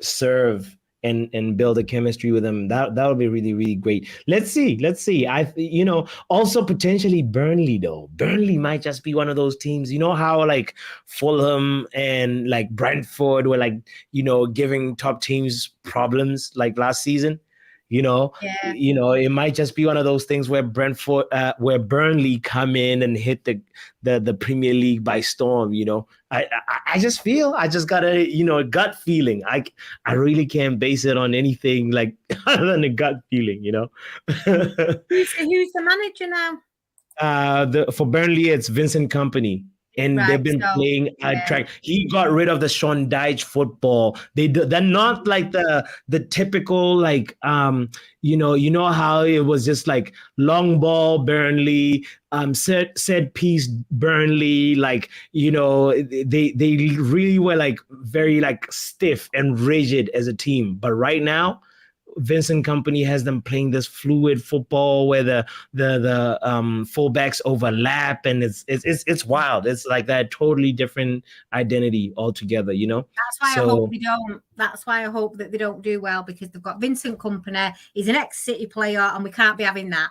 serve and build a chemistry with him, that would be really, really great. Let's see. Also potentially Burnley though. Burnley might just be one of those teams. You know how like Fulham and like Brentford were like, you know, giving top teams problems like last season. You know, it might just be one of those things where where Burnley come in and hit the Premier League by storm. You know, I just got a gut feeling. I really can't base it on anything like other than a gut feeling. You know, who's the manager now? For Burnley, it's Vincent Kompany. And they've been playing track. He got rid of the Sean Dyche football. They're not like the typical like you know how it was just like long ball Burnley, set piece Burnley, like you know they really were like very like stiff and rigid as a team. But right now, Vincent Kompany has them playing this fluid football where the fullbacks overlap, and it's wild. It's like that totally different identity altogether, you know. That's why I hope that they don't do well, because they've got Vincent Kompany. He's an ex-City player, and we can't be having that.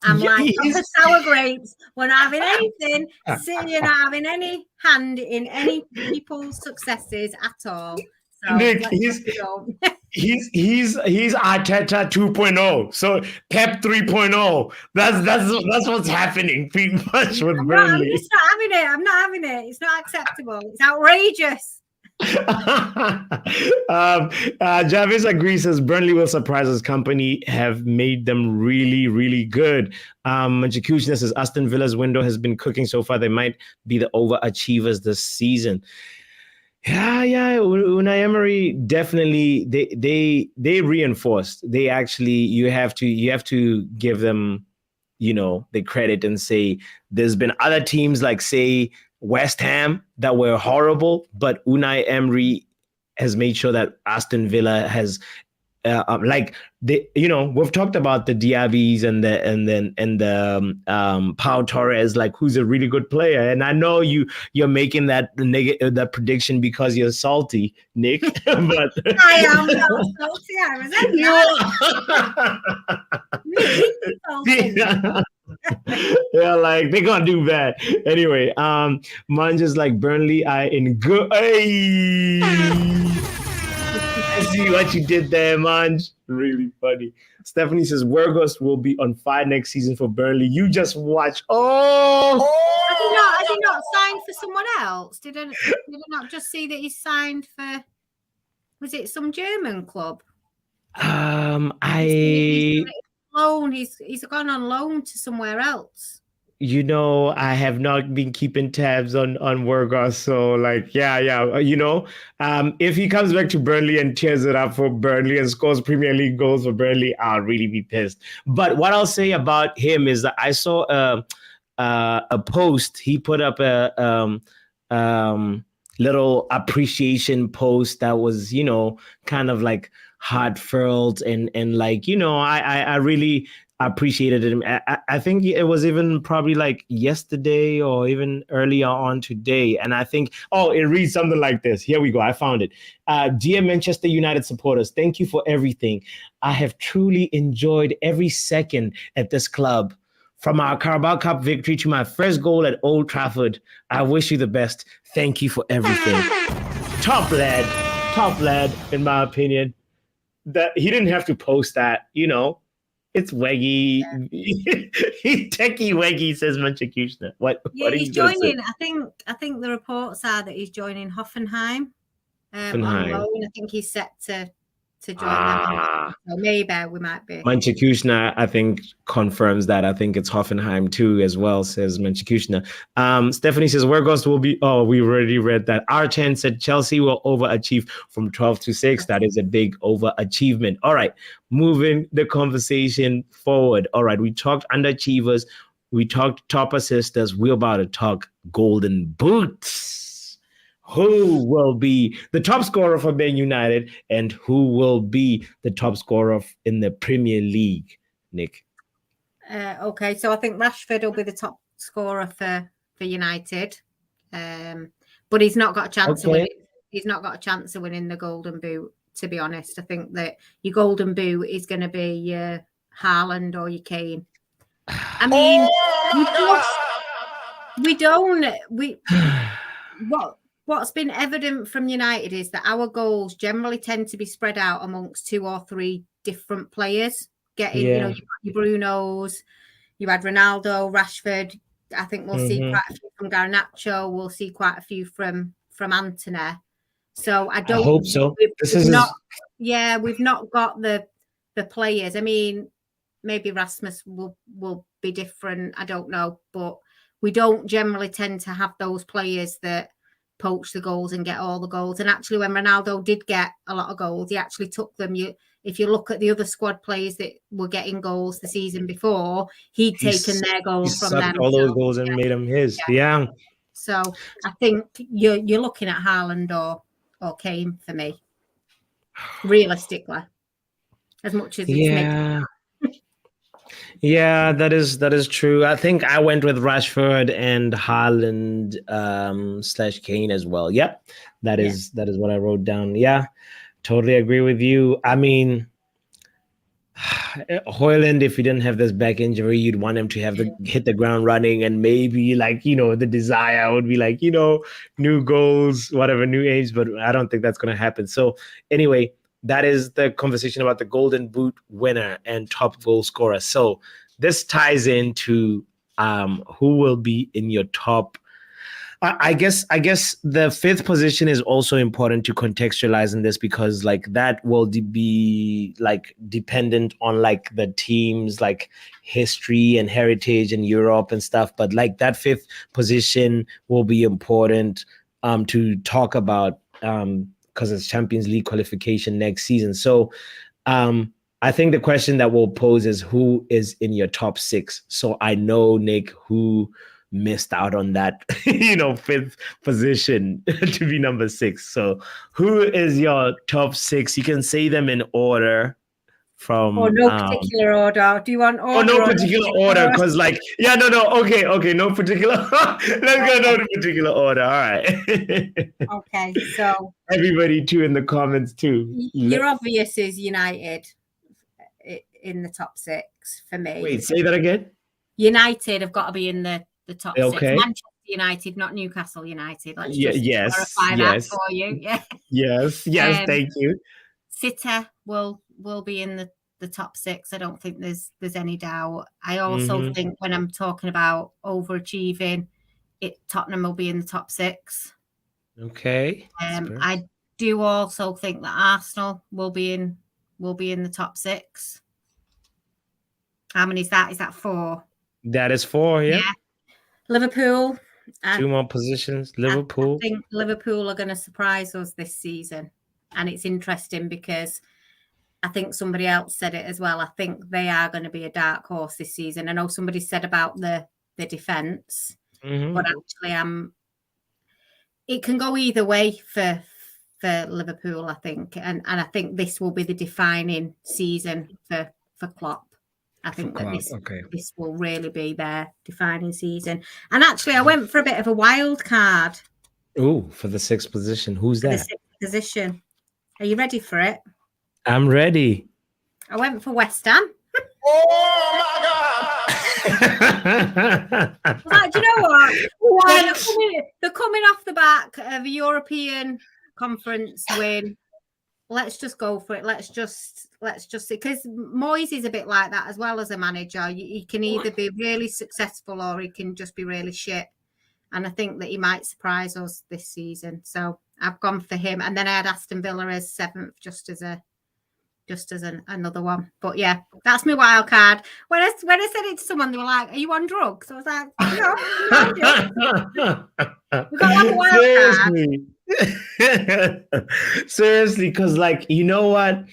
I'm like, the sour grapes. We're not having anything. City are not having any hand in any people's successes at all. So Nick, he's Arteta 2.0. So Pep 3.0. That's what's happening pretty much with Burnley. I'm just not having it. I'm not having it. It's not acceptable. It's outrageous. Jarvis agrees, says Burnley will surprise us. Kompany have made them really, really good. Executioner says Aston Villa's window has been cooking so far. They might be the overachievers this season. Yeah. Unai Emery definitely they reinforced. They actually you have to give them, the credit and say there's been other teams like say West Ham that were horrible, but Unai Emery has made sure that Aston Villa has like we've talked about the Diabys and the Pau Torres, like who's a really good player, and I know you're making that that prediction because you're salty, Nick. But I am not salty. I resent that. yeah, like they're gonna do bad anyway. Mine just like Burnley. I see what you did there, man. Really funny. Stephanie says Wergos will be on fire next season for Burnley. You just watch. Has he not signed for someone else? Did I not just see that he signed for? Was it some German club? He's gone on loan to somewhere else. I have not been keeping tabs on Wergos, so like, yeah. If he comes back to Burnley and tears it up for Burnley and scores Premier League goals for Burnley, I'll really be pissed. But what I'll say about him is that I saw a post. He put up a little appreciation post that was, kind of like heartfelt and like, I really appreciated it. I think it was even probably like yesterday or even earlier on today. And I think, it reads something like this. Here we go. I found it. Dear Manchester United supporters, thank you for everything. I have truly enjoyed every second at this club. From our Carabao Cup victory to my first goal at Old Trafford, I wish you the best. Thank you for everything. Top lad, in my opinion. That he didn't have to post that, It's Weggy. Yeah. Techie Weggy, says Manchester. What are you joining? I think the reports are that he's joining Hoffenheim. On loan. I think he's set to join them. So maybe we might be. Manchester, I think, confirms that. I think it's Hoffenheim too, as well, says Manchester. Stephanie says Wergos will be. Oh, we already read that. R10 said Chelsea will overachieve from 12 to 6. That is a big overachievement. All right, moving the conversation forward. All right, we talked underachievers. We talked top assisters. We're about to talk golden boots. Who will be the top scorer for Man United and who will be the top scorer in the Premier League, Nick? Okay, so I think Rashford will be the top scorer for United, but he's not got a chance of winning. He's not got a chance of winning the Golden Boot. To be honest, I think that your Golden Boot is going to be your Haaland or your Kane. I mean, What's been evident from United is that our goals generally tend to be spread out amongst 2 or 3 different players. Your Brunos, you had Ronaldo, Rashford. I think we'll see quite a few from Garnacho. We'll see quite a few from Antony. So I hope so. We've not got the players. I mean, maybe Rasmus will be different. I don't know, but we don't generally tend to have those players that poach the goals and get all the goals. And actually, when Ronaldo did get a lot of goals, he actually took them. If you look at the other squad players that were getting goals the season before, he'd taken their goals from them. All those goals and made them his. Yeah. So I think you're looking at Haaland or Kane for me, realistically, as much as it's making. Yeah, that is true. I think I went with Rashford and Haaland / Kane as well. Yep, that is what I wrote down. Yeah, totally agree with you. I mean, Højlund, if he didn't have this back injury, you'd want him to have hit the ground running, and maybe like the desire would be like new goals, whatever, new aims. But I don't think that's gonna happen. So anyway. That is the conversation about the Golden Boot winner and top goal scorer. So this ties into who will be in your top. I guess the 5th position is also important to contextualize in this because like that will be like dependent on like the team's like history and heritage in Europe and stuff. But like that 5th position will be important to talk about because it's Champions League qualification next season. So I think the question that we'll pose is who is in your top 6? So I know, Nick, who missed out on that, 5th position to be number 6. So who is your top 6? You can say them in order from no particular order. Do you want order? No particular order, because okay, no particular. Let's go no particular order. All right. Okay, so everybody too in the comments too. Your obvious is United in the top 6 for me. Wait, say that again. United have got to be in the top 6. Okay. Manchester United, not Newcastle United. Let's just clarify that for you. Yeah. Yes. Thank you. City will be in the top 6. I don't think there's any doubt. I also think when I'm talking about overachieving, Tottenham will be in the top 6. Okay. I do also think that Arsenal will be in the top 6. How many is that? Is that 4? That is 4, yeah. Liverpool. 2 more positions. Liverpool. I think Liverpool are going to surprise us this season. And it's interesting because I think somebody else said it as well. I think they are going to be a dark horse this season. I know somebody said about the defence, but actually it can go either way for Liverpool, I think. And I think this will be the defining season for Klopp. I think that this will really be their defining season. And actually, I went for a bit of a wild card. Oh, for the 6th position. Who's that? The 6th position. Are you ready for it? I'm ready. I went for West Ham. Oh my God! Like, do you know what? They're coming off the back of a European conference win. Let's just go for it. Let's just see, because Moyes is a bit like that as well as a manager. He can either be really successful or he can just be really shit. And I think that he might surprise us this season. So I've gone for him. And then I had Aston Villa as 7th, just as another one. But yeah, that's my wild card. When I said it to someone, they were like, "Are you on drugs?" I was like, "No, I'm not." We've got to have a wild card. Seriously, because you know what?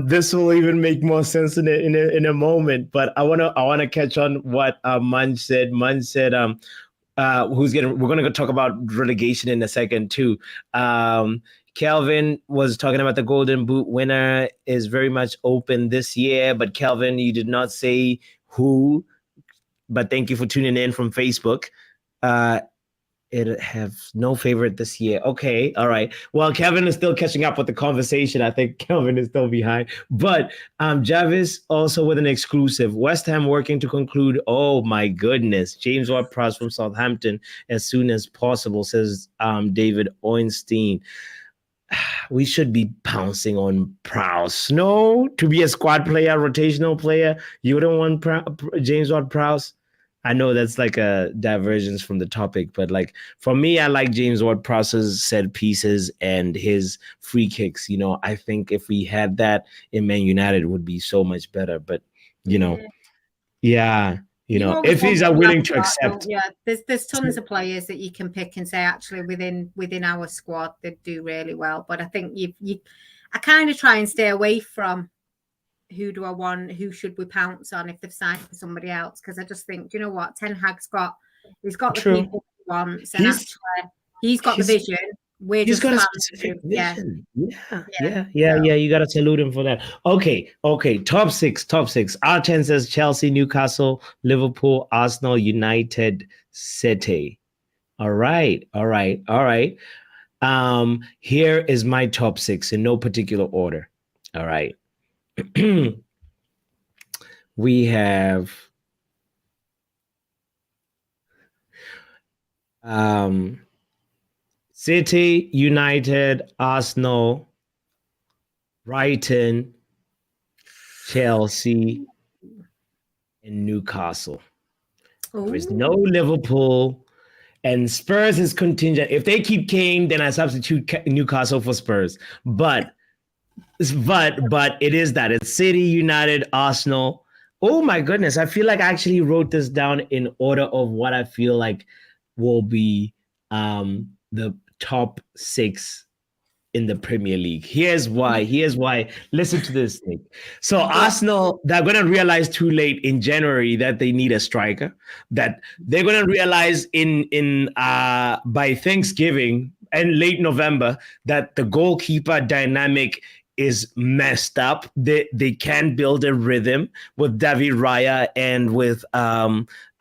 This will even make more sense in a moment. But I wanna catch on what Munch said. Munch said, we're gonna go talk about relegation in a second too. Kelvin was talking about the Golden Boot winner is very much open this year, but Kelvin, you did not say who, but thank you for tuning in from Facebook. It have no favorite this year. Okay, all right. Well, Kevin is still catching up with the conversation. I think Kelvin is still behind. But Jarvis also with an exclusive. West Ham working to conclude. Oh my goodness. James Ward-Prowse from Southampton as soon as possible, says David Oinstein. We should be pouncing on Prowse. No, to be a squad player, rotational player, you wouldn't want James Ward-Prowse. I know that's like a divergence from the topic, but for me, I like James Ward-Prowse's set pieces and his free kicks. I think if we had that in Man United, it would be so much better. But if he's willing to accept. Yeah, there's tons of players that you can pick and say actually within our squad they do really well. But I think I kind of try and stay away from who do I want, who should we pounce on if they've signed for somebody else, because I just think, do you know what, Ten Hag's got the people he wants, and he's got the vision. He's got a specific vision. Yeah. You got to salute him for that. Okay. Top six. R10 says Chelsea, Newcastle, Liverpool, Arsenal, United, City. All right. Here is my top 6 in no particular order. All right. We have City, United, Arsenal, Brighton, Chelsea, and Newcastle. Ooh. There is no Liverpool, and Spurs is contingent. If they keep Kane, then I substitute Newcastle for Spurs. But it is that. It's City, United, Arsenal. Oh my goodness. I feel like I actually wrote this down in order of what I feel like will be the top 6 in the Premier League. Here's why. Listen to this, Nick. So Arsenal, they're going to realize too late in January that they need a striker. That they're going to realize by Thanksgiving and late November that the goalkeeper dynamic is messed up. They can't build a rhythm with David Raya and with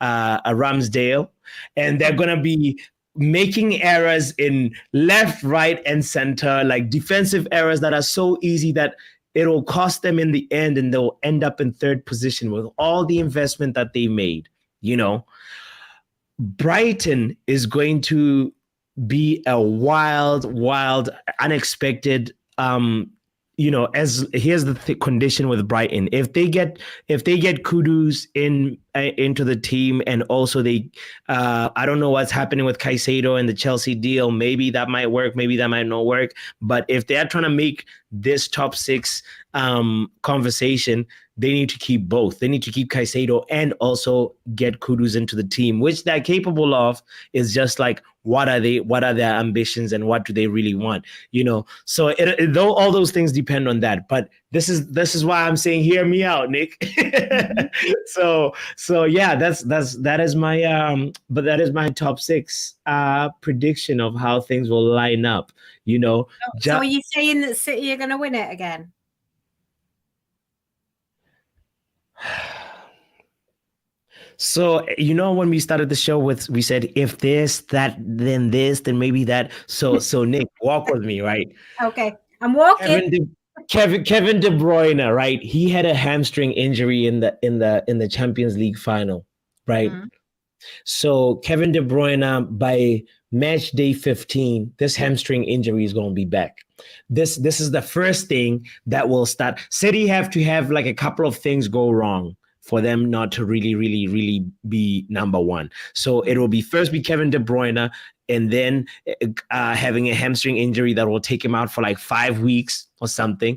Ramsdale, and they're going to be making errors in left, right, and center, like defensive errors that are so easy that it'll cost them in the end, and they'll end up in third position with all the investment that they made. Brighton is going to be a wild, unexpected as here's the condition with Brighton. If they get Kudus into the team, and also they I don't know what's happening with Caicedo and the Chelsea deal. Maybe that might work, maybe that might not work. But if they're trying to make this top six conversation, they need to keep both. They need to keep Caicedo and also get Kudus into the team, which they're capable of. Is just like, what are their ambitions and what do they really want? So though all those things depend on that. But this is why I'm saying, hear me out, Nick. So yeah, that is my top six prediction of how things will line up. So are you saying that City are going to win it again? So, when we started the show we said, if this, that, then this, then maybe that. So Nick, walk with me, right? Okay, I'm walking. Kevin De Bruyne, right? He had a hamstring injury in the Champions League final, right? Mm-hmm. So Kevin De Bruyne, by match day 15, this hamstring injury is going to be back. This is the first thing that will start. City have to have like a couple of things go wrong for them not to really, really, really be number one. So it will be Kevin De Bruyne, and then having a hamstring injury that will take him out for like 5 weeks or something.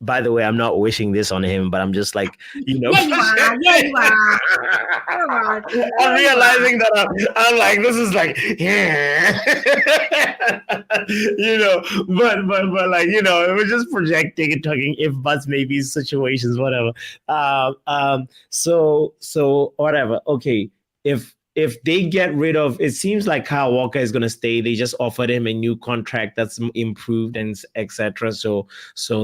By the way, I'm not wishing this on him, but I'm just like, Yeah, you are. Come on. I'm realizing that I'm like, this is like, yeah. but like, we're just projecting and talking if, buts, maybe, situations, whatever. So whatever. Okay. If they get rid of, it seems like Kyle Walker is going to stay. They just offered him a new contract that's improved and etc. So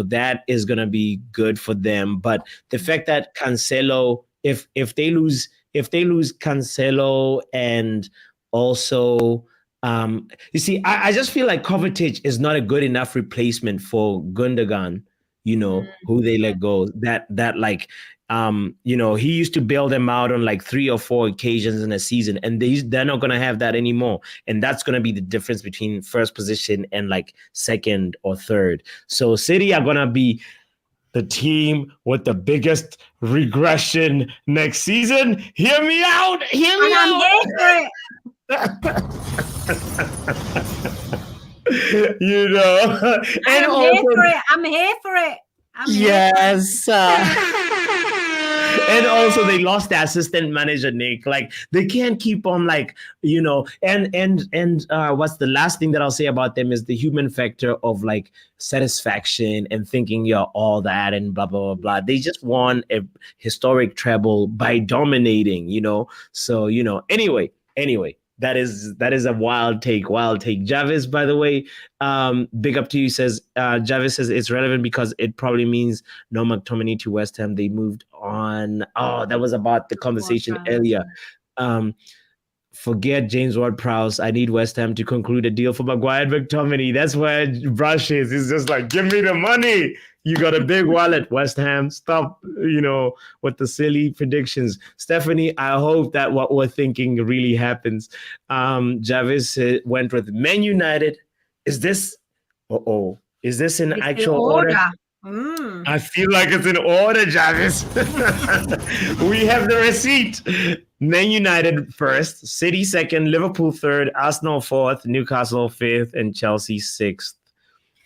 that is going to be good for them. But the fact that Cancelo, if they lose Cancelo, and also, you see, I just feel like Kovacic is not a good enough replacement for Gundogan, who they let go. That like, he used to bail them out on like 3 or 4 occasions in a season, and they're not going to have that anymore. And that's going to be the difference between first position and like second or third. So City are going to be the team with the biggest regression next season. Hear me out. I'm here for it. I'm here for it. Yes. And also they lost the assistant manager, Nick. Like, they can't keep on like, and what's the last thing that I'll say about them is the human factor of like satisfaction and thinking you're all that and blah, blah, blah, blah. They just won a historic treble by dominating, So, anyway. That is a wild take. Javis, by the way, big up to you, says, Javis says it's relevant because it probably means no McTominay to West Ham. They moved on. Oh, that was about the conversation earlier. Forget James Ward-Prowse. I need West Ham to conclude a deal for Maguire and McTominay. That's where Brush is. He's just like, give me the money. You got a big wallet, West Ham. Stop, with the silly predictions. Stephanie, I hope that what we're thinking really happens. Javis went with Man United. Is this in actual order? I feel like it's in order, Javis. We have the receipt. Man United first, City second, Liverpool third, Arsenal fourth, Newcastle fifth, and Chelsea sixth.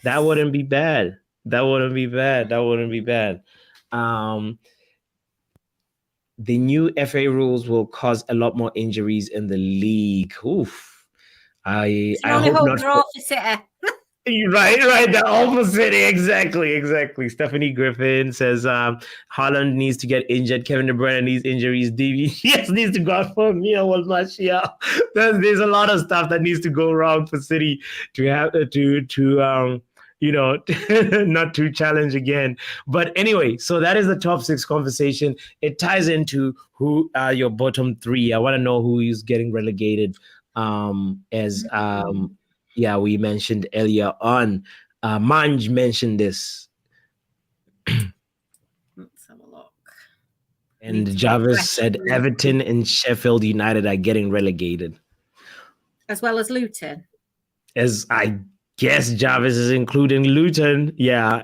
That wouldn't be bad. The new FA rules will cause a lot more injuries in the league. Oof. I hope not. Right. The opposite. Exactly. Stephanie Griffin says Haaland needs to get injured. Kevin De Bruyne needs injuries. DVS needs to go out for a meal with Martial. There's a lot of stuff that needs to go wrong for City to have not to challenge again. But anyway, so that is the top 6 conversation. It ties into who are your bottom 3. I want to know who is getting relegated. We mentioned earlier on. Manj mentioned this. Let's have a look. And Jarvis said Everton and Sheffield United are getting relegated. As well as Luton. As I guess Jarvis is including Luton. Yeah.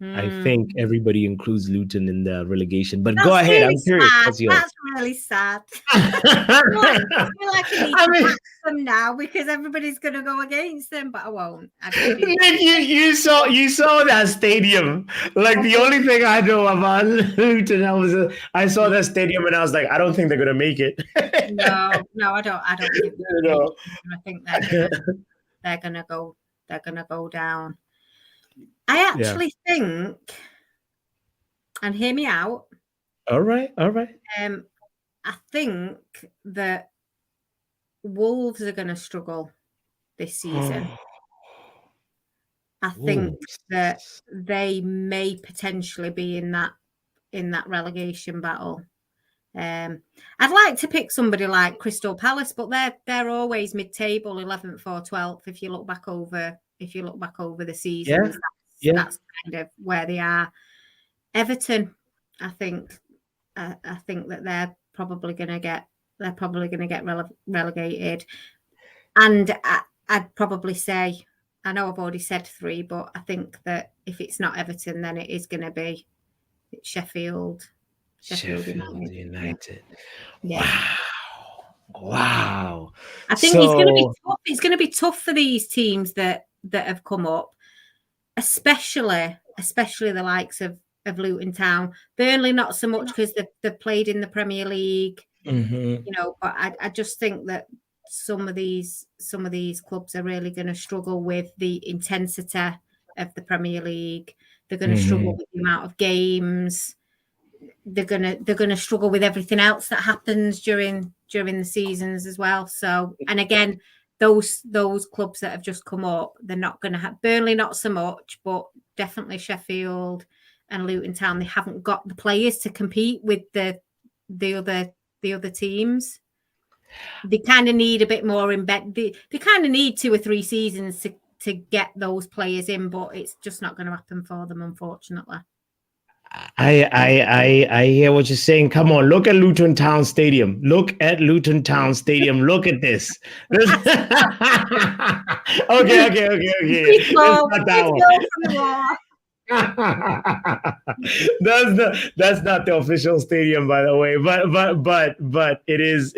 I think everybody includes Luton in the relegation. But That's go ahead. really I'm curious. What's yours? That's really sad. I feel like I need to back them now because everybody's going to go against them, but I won't. Nick, you saw that stadium. Like the only thing I know about Luton, I saw that stadium and I was like, I don't think they're going to make it. No, I don't think no. I think they're going to go down. I actually think, and hear me out. All right. I think that Wolves are going to struggle this season. I think that they may potentially be in that relegation battle. I'd like to pick somebody like Crystal Palace, but they're always mid-table, 11th or 12th. If you look back over the season, that's kind of where they are. Everton, I think that they're probably going to get relegated, and I'd probably say, I know I've already said 3, but I think that if it's not Everton, then it is going to be Sheffield United. Yeah. Wow. I think it's going to be tough. It's going to be tough for these teams that have come up, especially the likes of Luton Town. Burnley, not so much because they've played in the Premier League, but I just think that some of these clubs are really going to struggle with the intensity of the Premier League. They're going to struggle with the amount of games. They're gonna struggle with everything else that happens during the seasons as well. So, and again, those clubs that have just come up, they're not going to have Burnley, not so much, but definitely Sheffield and Luton Town. They haven't got the players to compete with the other teams. They kind of need a bit more They kind of need 2 or 3 seasons to get those players in, but it's just not going to happen for them, unfortunately. I hear what you're saying. Come on, look at Luton Town Stadium. Look at this. Okay. That's not the official stadium, by the way. But it is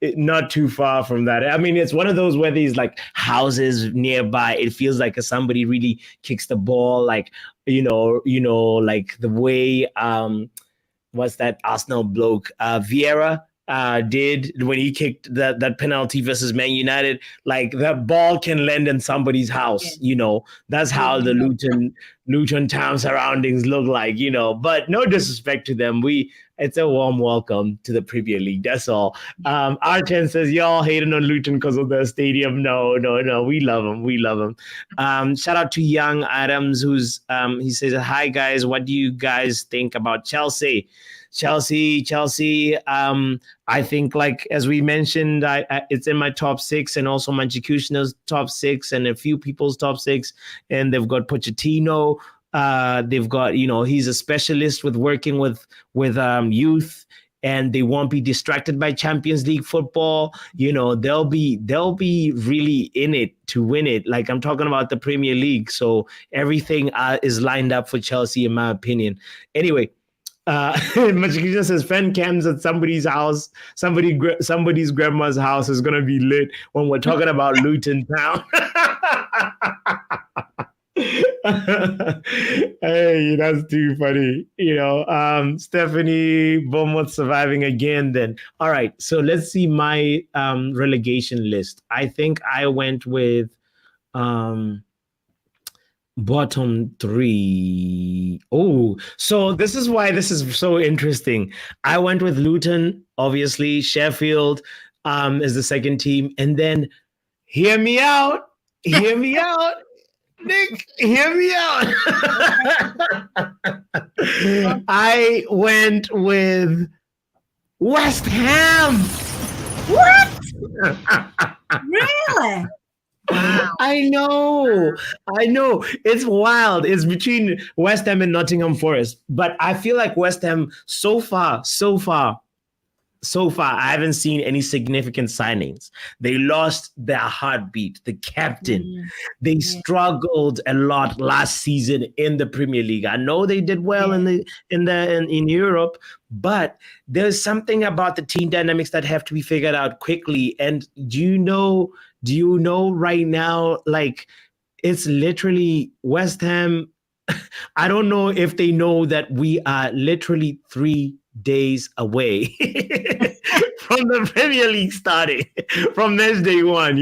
not too far from that. I mean, it's one of those where these like houses nearby. It feels like somebody really kicks the ball, like like the way what's that Arsenal bloke Vieira did when he kicked that penalty versus Man United. Like that ball can land in somebody's house. That's how the Luton Town surroundings look like. But no disrespect to them. It's a warm welcome to the Premier League. That's all. Archen says, y'all hating on Luton because of their stadium. No. We love them. Shout out to Young Adams, who's he says, hi guys. What do you guys think about Chelsea? I think, like as we mentioned, it's in my top 6 and also Manchester's top 6 and a few people's top 6. And they've got Pochettino. They've got, he's a specialist with working with youth, and they won't be distracted by Champions League football. They'll be really in it to win it. Like I'm talking about the Premier League. So everything is lined up for Chelsea, in my opinion. Anyway, Machikisha says fan cams at somebody's house, somebody's grandma's house is gonna be lit when we're talking about Luton Town. Hey, that's too funny. Stephanie Beaumont surviving again then. All right, so let's see my relegation list. I think I went with bottom three. Oh, so this is why this is so interesting. I went with Luton, obviously. Sheffield is the second team. And then hear me out. Hear me out. Nick, hear me out. I went with West Ham. What? Really? Wow. I know. It's wild. It's between West Ham and Nottingham Forest. But I feel like West Ham so far, I haven't seen any significant signings. They lost their heartbeat, the captain. They struggled a lot last season in the Premier League. I know they did well in Europe, but there's something about the team dynamics that have to be figured out quickly. And do you know right now, like, it's literally West Ham. I don't know if they know that we are literally 3 days away from the Premier League starting, from next day one,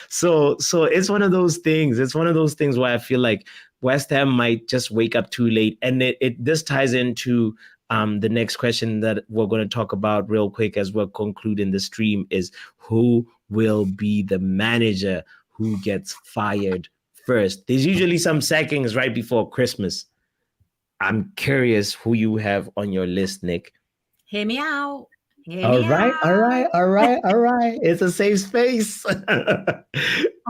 So it's one of those things. It's one of those things where I feel like West Ham might just wake up too late. And this ties into the next question that we're going to talk about real quick as we're concluding the stream is who will be the manager who gets fired first. There's usually some sackings right before Christmas. I'm curious who you have on your list, Nick. Hear me out. All right. It's a safe space.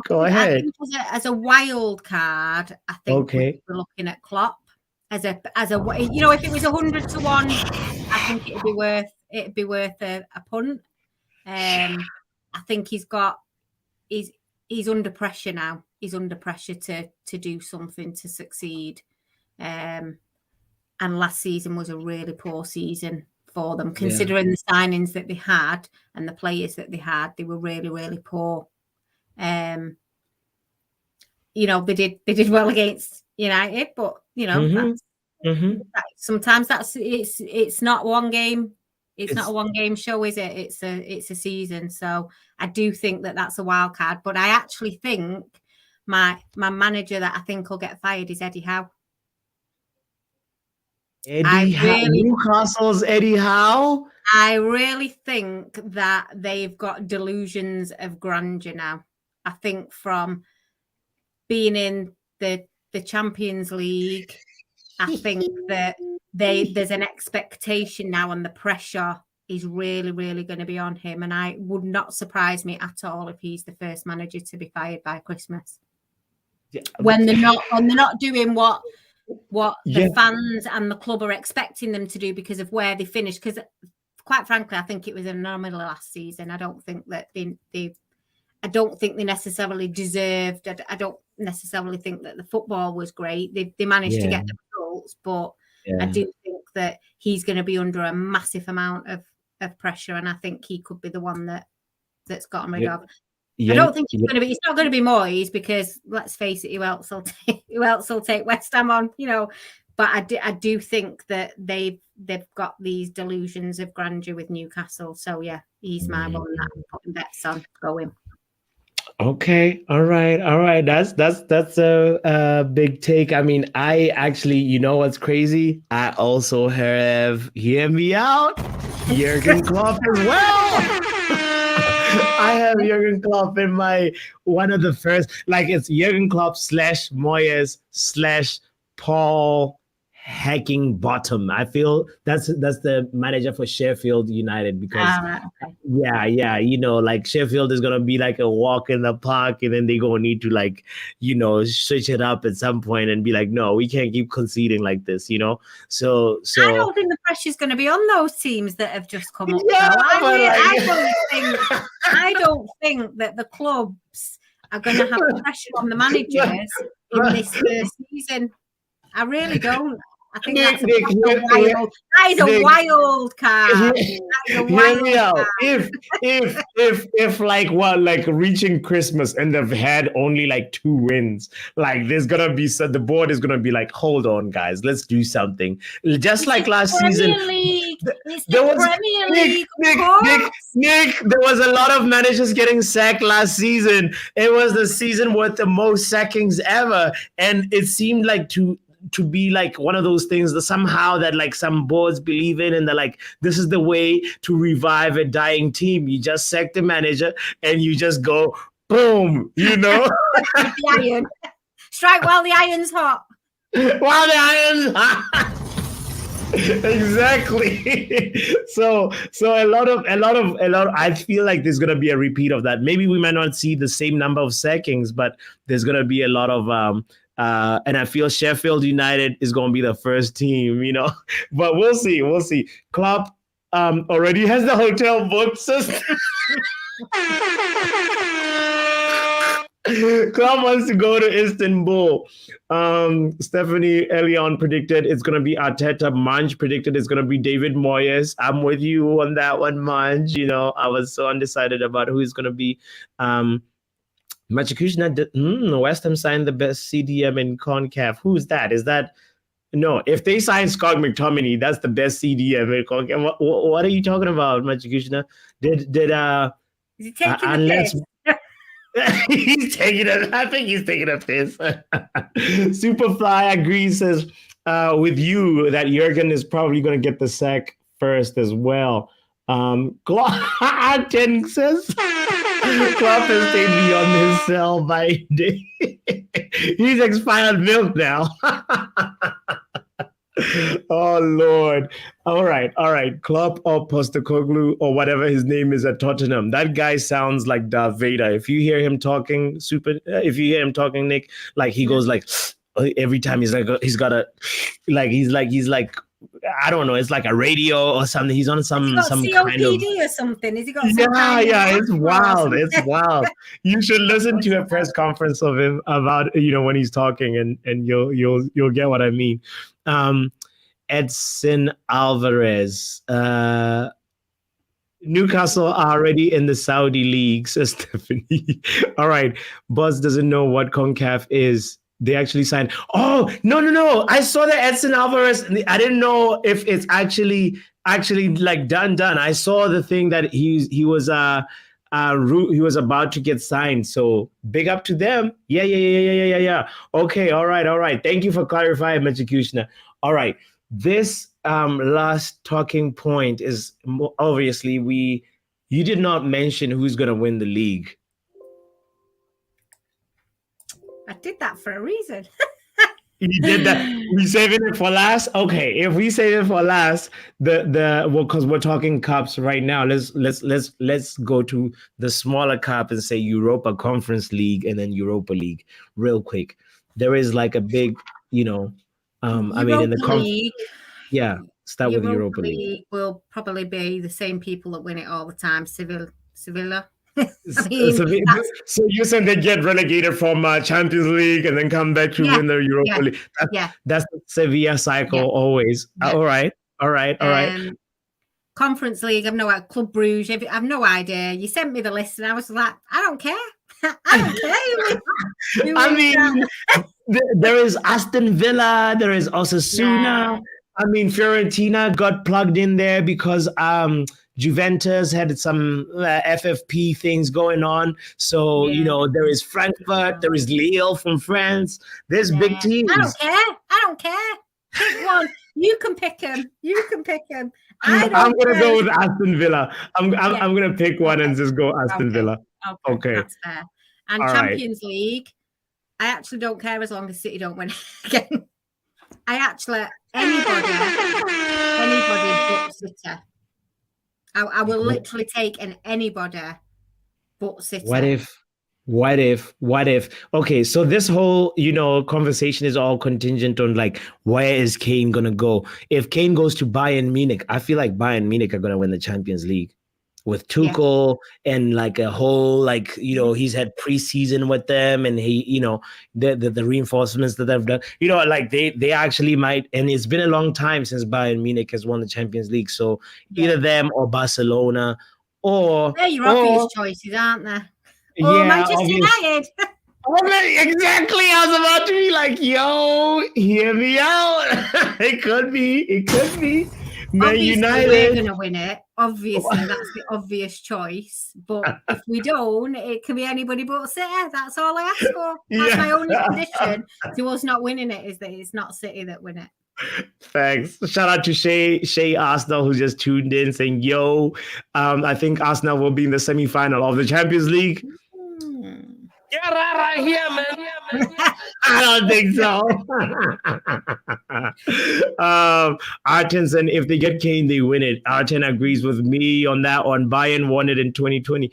Go ahead. I think as a wild card, I think we're looking at Klopp as a if it was 100 to 1, I think it'd be worth a punt. I think he's under pressure now. He's under pressure to do something to succeed. And last season was a really poor season for them, considering the signings that they had and the players that they had. They were really, really poor. They did well against United, but sometimes it's not one game. It's not a one-game show, is it? It's a season. So I do think that that's a wild card. But I actually think my manager that I think will get fired is Eddie Howe. Newcastle's Eddie Howe? I really think that they've got delusions of grandeur now. I think from being in the Champions League, I think that there's an expectation now, and the pressure is really, really going to be on him. And I would not surprise me at all if he's the first manager to be fired by Christmas. Yeah. When they're not doing what the fans and the club are expecting them to do because of where they finished. Because quite frankly, I think it was an anomaly last season. I don't think that they necessarily deserved. I don't necessarily think that the football was great. They managed to get the results, but I do think that he's going to be under a massive amount of pressure, and I think he could be the one that's gotten rid of. I don't think it's not going to be Moyes, because let's face it, who else will take West Ham on, but I do think that they've got these delusions of grandeur with Newcastle. So he's my one that I'm putting bets on going. Okay. All right. That's a big take. I mean, I actually, what's crazy? I also have, hear me out, Jurgen Klopp as well. I have Jurgen Klopp in my one of the first, like it's Jurgen Klopp / Moyes / Paul Heckingbottom. I feel that's the manager for Sheffield United, because like Sheffield is gonna be like a walk in the park, and then they're gonna need to switch it up at some point and be like, no, we can't keep conceding like this, So I don't think the pressure's going to be on those teams that have just come up. I don't think that the clubs are going to have pressure on the managers in this first season. I really don't. I think that's a wild card. That is a wild Hear me out. card. If like reaching Christmas and they've had only like 2 wins, like there's gonna be the board is gonna be like, hold on, guys, let's do something. Just like last season. There was Premier League. Nick, there was a lot of managers getting sacked last season. It was the season with the most sackings ever, and it seemed like to be like one of those things that somehow that like some boards believe in, and they're like, this is the way to revive a dying team. You just sack the manager and you just go boom, the iron. Strike while the iron's hot. While the iron's hot. Exactly. So a lot of I feel like there's gonna be a repeat of that. Maybe we might not see the same number of sackings, but there's gonna be a lot of and I feel Sheffield United is gonna be the first team, but we'll see. Klopp already has the hotel booked, sister. Klopp wants to go to Istanbul. Stephanie early on predicted it's going to be Arteta. Manch predicted it's going to be David Moyes. I'm with you on that one, Manch. I was so undecided about who is going to be. Machikusna, West Ham signed the best CDM in CONCACAF. Who's that? Is that... No, if they sign Scott McTominay, that's the best CDM in CONCACAF. What are you talking about, Machikusna? Is he taking unless... He's taking it. I think he's taking a piss. Superfly agrees, says with you that Jurgen is probably going to get the sack first as well. Jen says Klopp has stayed beyond his sell by day. He's expired milk now. Oh Lord. All right. Klopp or Postecoglou or whatever his name is at Tottenham. That guy sounds like Darth Vader. If you hear him talking, Nick, like he goes like every time he's got a he's like I don't know, it's like a radio or something. He's on some COPD kind of or something. Has he got it's wild. It's wild. You should listen to a press conference of him about when he's talking and you'll get what I mean. Edson Alvarez. Newcastle are already in the Saudi league, says Stephanie. All right. Buzz doesn't know what CONCACAF is. They actually signed. Oh, no. I saw the Edson Alvarez. I didn't know if it's actually like done. I saw the thing that he was about to get signed. So big up to them. Yeah. Okay. All right. Thank you for clarifying, Machikusna. All right. This last talking point is obviously you did not mention who's going to win the league. I did that for a reason. You did that. We saving it for last. Okay, if we save it for last, because we're talking cups right now. Let's go to the smaller cup and say Europa Conference League and then Europa League real quick. There is like a big, in the League. Yeah, start with Europa League. Will probably be the same people that win it all the time. Sevilla. So you said they get relegated from Champions League and then come back to win the Europa League. That's the Sevilla cycle always. Yeah. All right. Conference League, I've no idea. Club Bruges, I've no idea. You sent me the list and I was like, I don't care. I don't care. There is Aston Villa. There is Osasuna. Yeah. Fiorentina got plugged in there because Juventus had some FFP things going on. So, there is Frankfurt, there is Lille from France. There's big teams. I don't care. Pick one. You can pick him. I'm going to go with Aston Villa. I'm going to pick one and just go Aston Villa. Okay. That's fair. And all Champions League, I actually don't care as long as City don't win again. Anybody but City. I will literally take anybody but City. What if? Okay, so this whole, conversation is all contingent on like, where is Kane going to go? If Kane goes to Bayern Munich, I feel like Bayern Munich are going to win the Champions League. with Tuchel and like a whole, like, you know, he's had preseason with them, and he, you know, the reinforcements that they've done, you know, like they actually might, and it's been a long time since Bayern Munich has won the Champions League. So either them or Barcelona or they're your obvious choices, aren't they? Or yeah, Manchester United. Exactly. I was about to be like, yo, hear me out. It could be. Man Obviously, United. we're going to win it. Obviously, that's the obvious choice. But if we don't, it can be anybody but City. That's all I ask for. That's my only condition to us not winning it, is that it's not City that win it. Thanks. Shout out to Shay Arsenal, who just tuned in saying, yo, I think Arsenal will be in the semi-final of the Champions League. Yeah, right here, man. I don't think so. Artenson, if they get Kane, they win it. Arten agrees with me on that one. Bayern won it in 2020.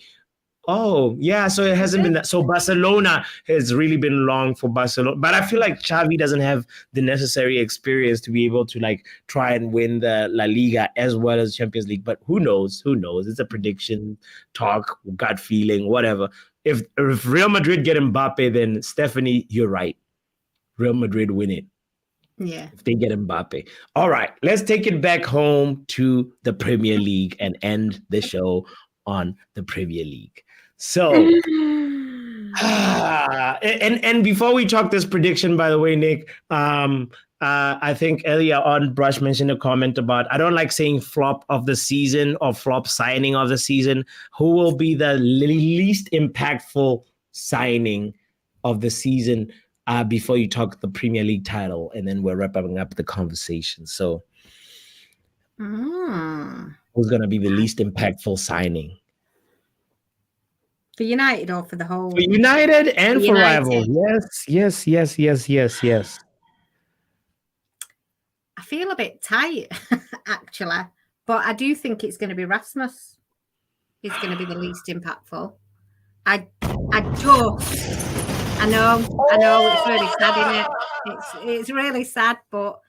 Oh, yeah. So it hasn't been that. So Barcelona has really been long for Barcelona. But I feel like Xavi doesn't have the necessary experience to be able to like try and win the La Liga as well as Champions League. But who knows? Who knows? It's a prediction, talk, gut feeling, whatever. If Real Madrid get Mbappe, then Stephanie, you're right. Real Madrid win it. Yeah. If they get Mbappe. All right. Let's take it back home to the Premier League and end the show on the Premier League. So, and before we talk this prediction, by the way, Nick, I think earlier on, Brush mentioned a comment about, I don't like saying flop of the season or flop signing of the season. Who will be the least impactful signing of the season before you talk the Premier League title? And then we're wrapping up the conversation. So who's going to be the least impactful signing? For United or for the whole? For United and for rivals. Yes. I feel a bit tight, actually, but I do think it's going to be Rasmus. He's going to be the least impactful. I know it's really sad, isn't it? It's really sad, but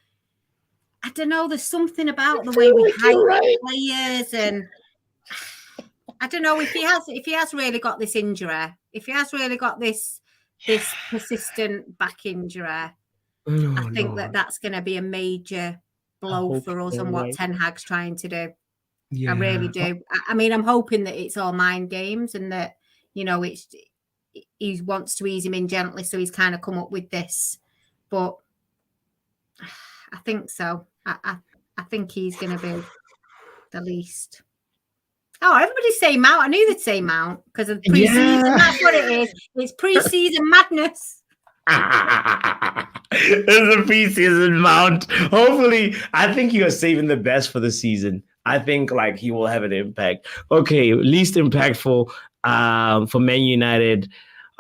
I don't know. There's something about the way we hype players, and I don't know if he has really got this injury, if he has really got this persistent back injury. I think that's going to be a major blow for us and what Ten Hag's trying to do. Yeah. I really do. I mean, I'm hoping that it's all mind games and that, you know, he wants to ease him in gently, so he's kind of come up with this. But I think so. I think he's going to be the least. Oh, everybody's saying Mount. I knew they'd say Mount because of the preseason. Yeah. That's what it is. It's preseason madness. It's a preseason Mount. Hopefully, I think you are saving the best for the season. I think like he will have an impact. Okay, least impactful for Man United.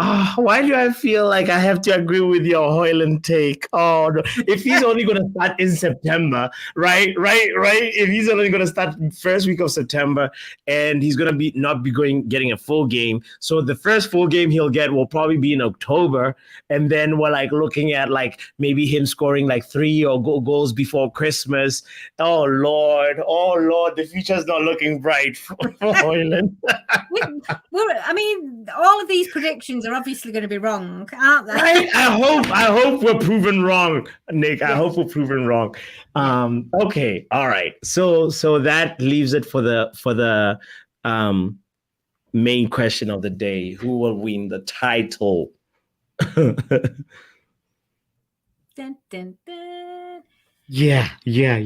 Oh, why do I feel like I have to agree with your Højlund take? Oh, no. If he's only going to start in September, right? If he's only going to start first week of September, and he's going to not be getting a full game, so the first full game he'll get will probably be in October, and then we're like looking at like maybe him scoring like 3 or goals before Christmas. Oh Lord, the future's not looking bright for Højlund. I mean, all of these predictions are obviously going to be wrong, aren't they? I hope we're proven wrong, Nick. I hope we're proven wrong. Okay, all right. So that leaves it for the main question of the day: who will win the title? Dun, dun, dun. Yeah. I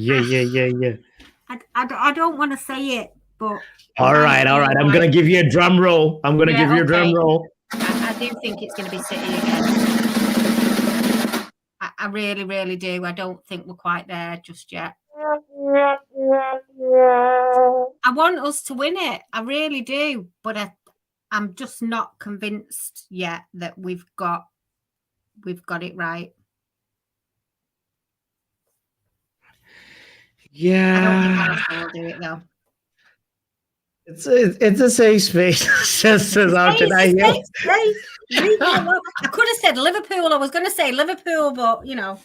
don't want to say it, but all right. I'm gonna give you a drum roll. Drum roll. I do think it's going to be City again. I really, really do. I don't think we're quite there just yet. I want us to win it. I really do. But I'm just not convinced yet that we've got it right. Yeah. I don't think Arsenal will do it though. It's a safe space. Just as often I hear. Leave me alone. I could have said Liverpool. I was going to say Liverpool, but you know,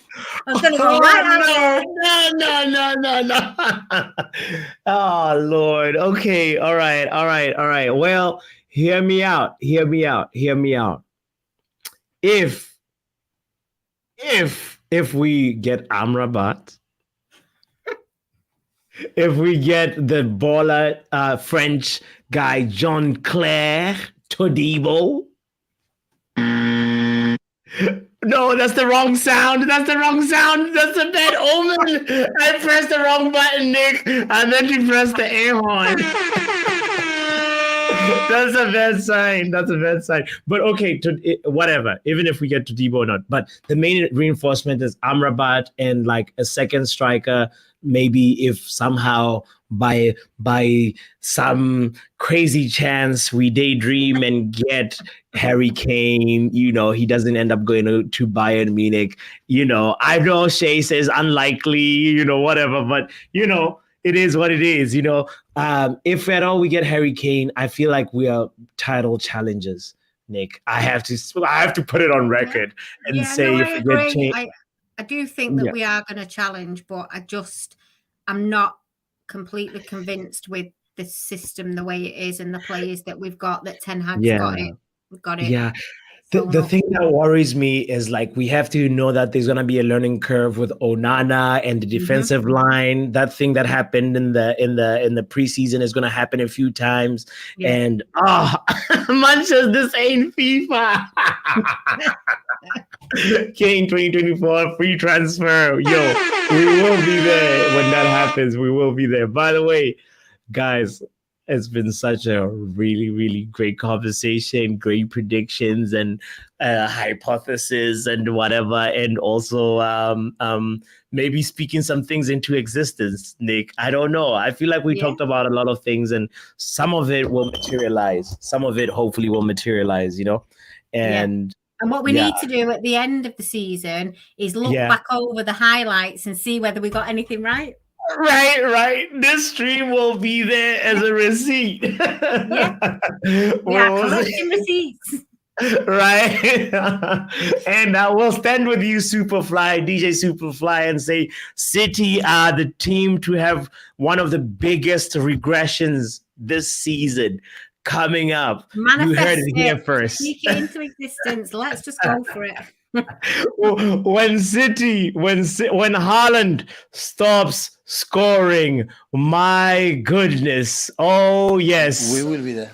I was going to go right out there. No. Oh, Lord. Okay. All right. Well, hear me out. If we get Amrabat, if we get the baller French guy John Claire Todibo. No, that's the wrong sound. That's a bad omen. I pressed the wrong button, Nick. I meant to press the air horn. That's a bad sign. But okay, whatever. Even if we get to Debo or not. But the main reinforcement is Amrabat and like a second striker. Maybe if somehow by some crazy chance we daydream and get Harry Kane, he doesn't end up going to Bayern Munich. I know Shay says unlikely, whatever, but it is what it is. If at all we get Harry Kane, I feel like we are title challengers, Nick. I have to put it on record and say if we get Kane. I do think that we are going to challenge, but I'm not completely convinced with the system the way it is and the players that we've got, that Ten Hag's got it. Yeah. The thing that worries me is like we have to know that there's gonna be a learning curve with Onana and the defensive line. That thing that happened in the preseason is gonna happen a few times. Yeah. And Manchester, this ain't FIFA. King 2024 free transfer. Yo, we will be there when that happens. We will be there. By the way, guys, it's been such a really, really great conversation, great predictions and hypotheses and whatever. And also maybe speaking some things into existence, Nick. I don't know. I feel like we talked about a lot of things and some of it will materialize. Some of it hopefully will materialize, And what we need to do at the end of the season is look back over the highlights and see whether we got anything right. Right. This stream will be there as a receipt. Collecting receipts. Right. And I will stand with you, Superfly, DJ Superfly, and say City are the team to have one of the biggest regressions this season coming up. Manifest you heard it here first. Speak it into existence. Let's just go for it. when Haaland stops scoring, my goodness. Oh, yes. We will be there.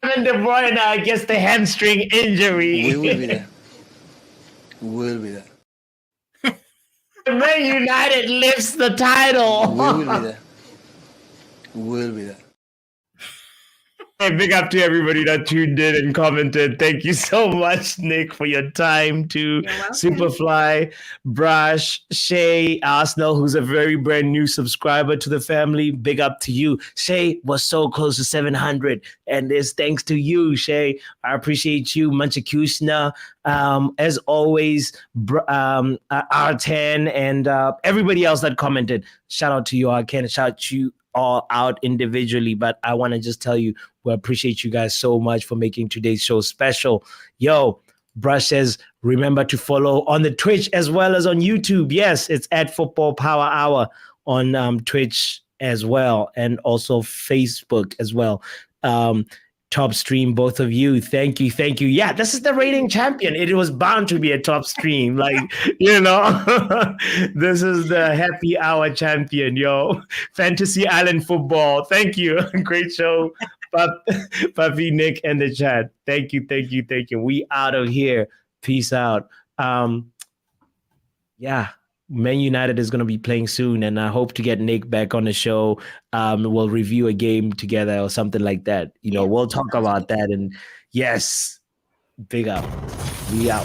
And De Bruyne gets the hamstring injury. We will be there. Man United lifts the title. We will be there. Hey, big up to everybody that tuned in and commented. Thank you so much, Nick, for your time too. Superfly, Brush, Shay, Arsenal, who's a very brand new subscriber to the family. Big up to you. Shay was so close to 700, and it's thanks to you, Shay. I appreciate you, Manchesterunited. As always, R10 and everybody else that commented. Shout out to you. I can't shout you all out individually, but I want to just tell you we appreciate you guys so much for making today's show special. Yo, Brush says remember to follow on the Twitch as well as on YouTube. Yes, it's at Football Power Hour on Twitch as well, and also Facebook as well. Top stream, both of you. Thank you. Yeah, this is the reigning champion. It was bound to be a top stream. This is the happy hour champion, yo. Fantasy Island football. Thank you. Great show. Puppy, Nick, and the chat. Thank you. We out of here. Peace out. Man United is going to be playing soon, and I hope to get Nick back on the show. We'll review a game together or something like that. We'll talk about that. And yes, big up. We out.